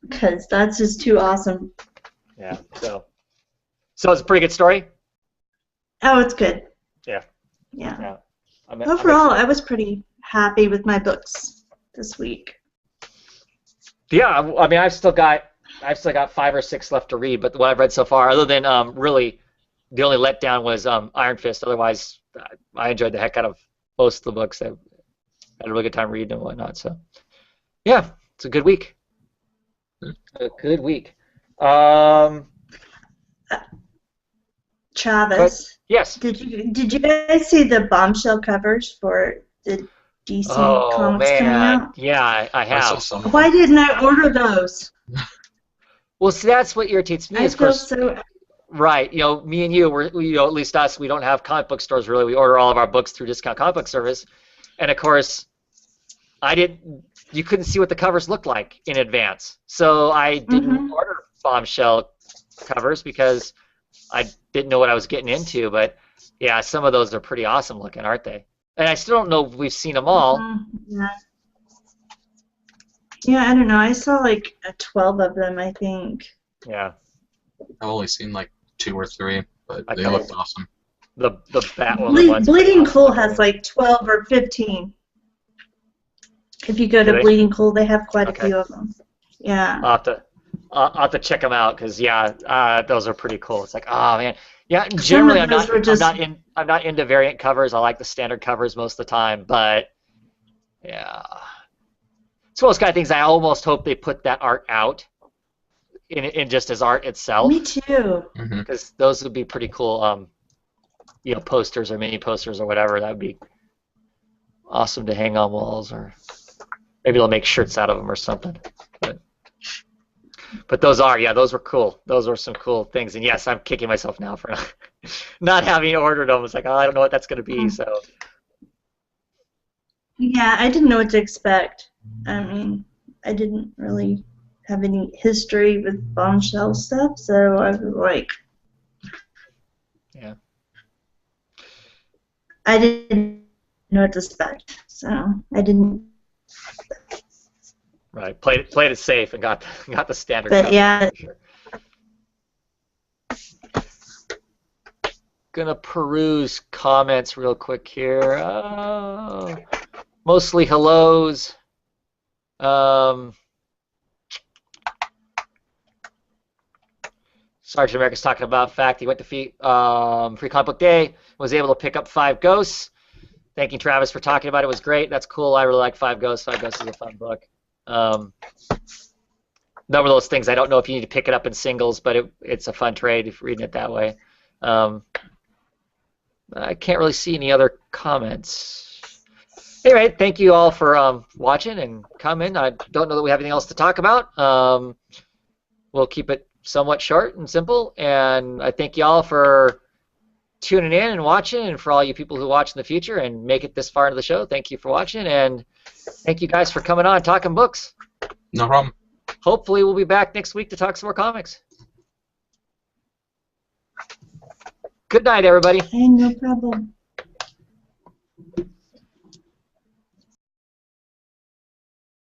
Speaker 3: because that's just too awesome.
Speaker 1: Yeah. So it's a pretty good story.
Speaker 3: Oh, it's good.
Speaker 1: Yeah.
Speaker 3: Yeah. Overall, I was pretty happy with my books this week.
Speaker 1: Yeah, I mean, I've still got 5 or 6 left to read, but what I've read so far, other than really, the only letdown was Iron Fist. Otherwise, I enjoyed the heck out of most of the books. I had a really good time reading and whatnot. So, yeah, it's a good week. A good week.
Speaker 3: Travis.
Speaker 1: Yes.
Speaker 3: Did you guys see the bombshell covers for the DC comics coming out?
Speaker 1: Yeah, I have.
Speaker 3: Why didn't I order those?
Speaker 1: Well, see, that's what irritates me.
Speaker 3: I feel so.
Speaker 1: Right, you know, me and you, at least us, we don't have comic book stores really. We order all of our books through Discount Comic Book Service, and of course, you couldn't see what the covers looked like in advance, so I didn't order bombshell covers because I didn't know what I was getting into. But yeah, some of those are pretty awesome looking, aren't they? And I still don't know if we've seen them all.
Speaker 3: Yeah, I don't know. I saw like 12 of them, I think.
Speaker 1: Yeah.
Speaker 2: I've only seen like 2 or 3, but they looked awesome.
Speaker 1: The Batwoman ones.
Speaker 3: Bleeding Cool has like 12 or 15. If you go to Bleeding Cool, they have quite a few of them. Yeah.
Speaker 1: I'll have to check them out because those are pretty cool. It's like, oh man, yeah. Generally, I'm not into variant covers. I like the standard covers most of the time, but yeah, it's one of those kind of things. I almost hope they put that art out in just as art itself.
Speaker 3: Me too.
Speaker 1: Because those would be pretty cool. You know, posters or mini posters or whatever. That would be awesome to hang on walls, or maybe they'll make shirts out of them or something. But those were cool. Those were some cool things. And yes, I'm kicking myself now for not having ordered them. It's like, oh, I don't know what that's going to be. So.
Speaker 3: Yeah, I didn't know what to expect. I mean, I didn't really have any history with bombshell stuff, so I was like,
Speaker 1: yeah.
Speaker 3: I didn't know what to expect, so I didn't.
Speaker 1: Right, played it safe and got the standard.
Speaker 3: But yeah.
Speaker 1: Sure. Gonna peruse comments real quick here. Mostly hellos. Sergeant America's talking about the fact he went to Free Comic Book Day, was able to pick up 5 ghosts. thanking Travis for talking about it. It was great. That's cool. I really like Five Ghosts. Five Ghosts is a fun book. One of those things, I don't know if you need to pick it up in singles, but it's a fun trade if you're reading it that way. I can't really see any other comments. Anyway, thank you all for watching and coming. I don't know that we have anything else to talk about. We'll keep it somewhat short and simple, and I thank you all for tuning in and watching, and for all you people who watch in the future and make it this far into the show, thank you for watching, and thank you guys for coming on talking books.
Speaker 2: No problem.
Speaker 1: Hopefully we'll be back next week to talk some more comics. Good night, everybody.
Speaker 3: Hey, no problem.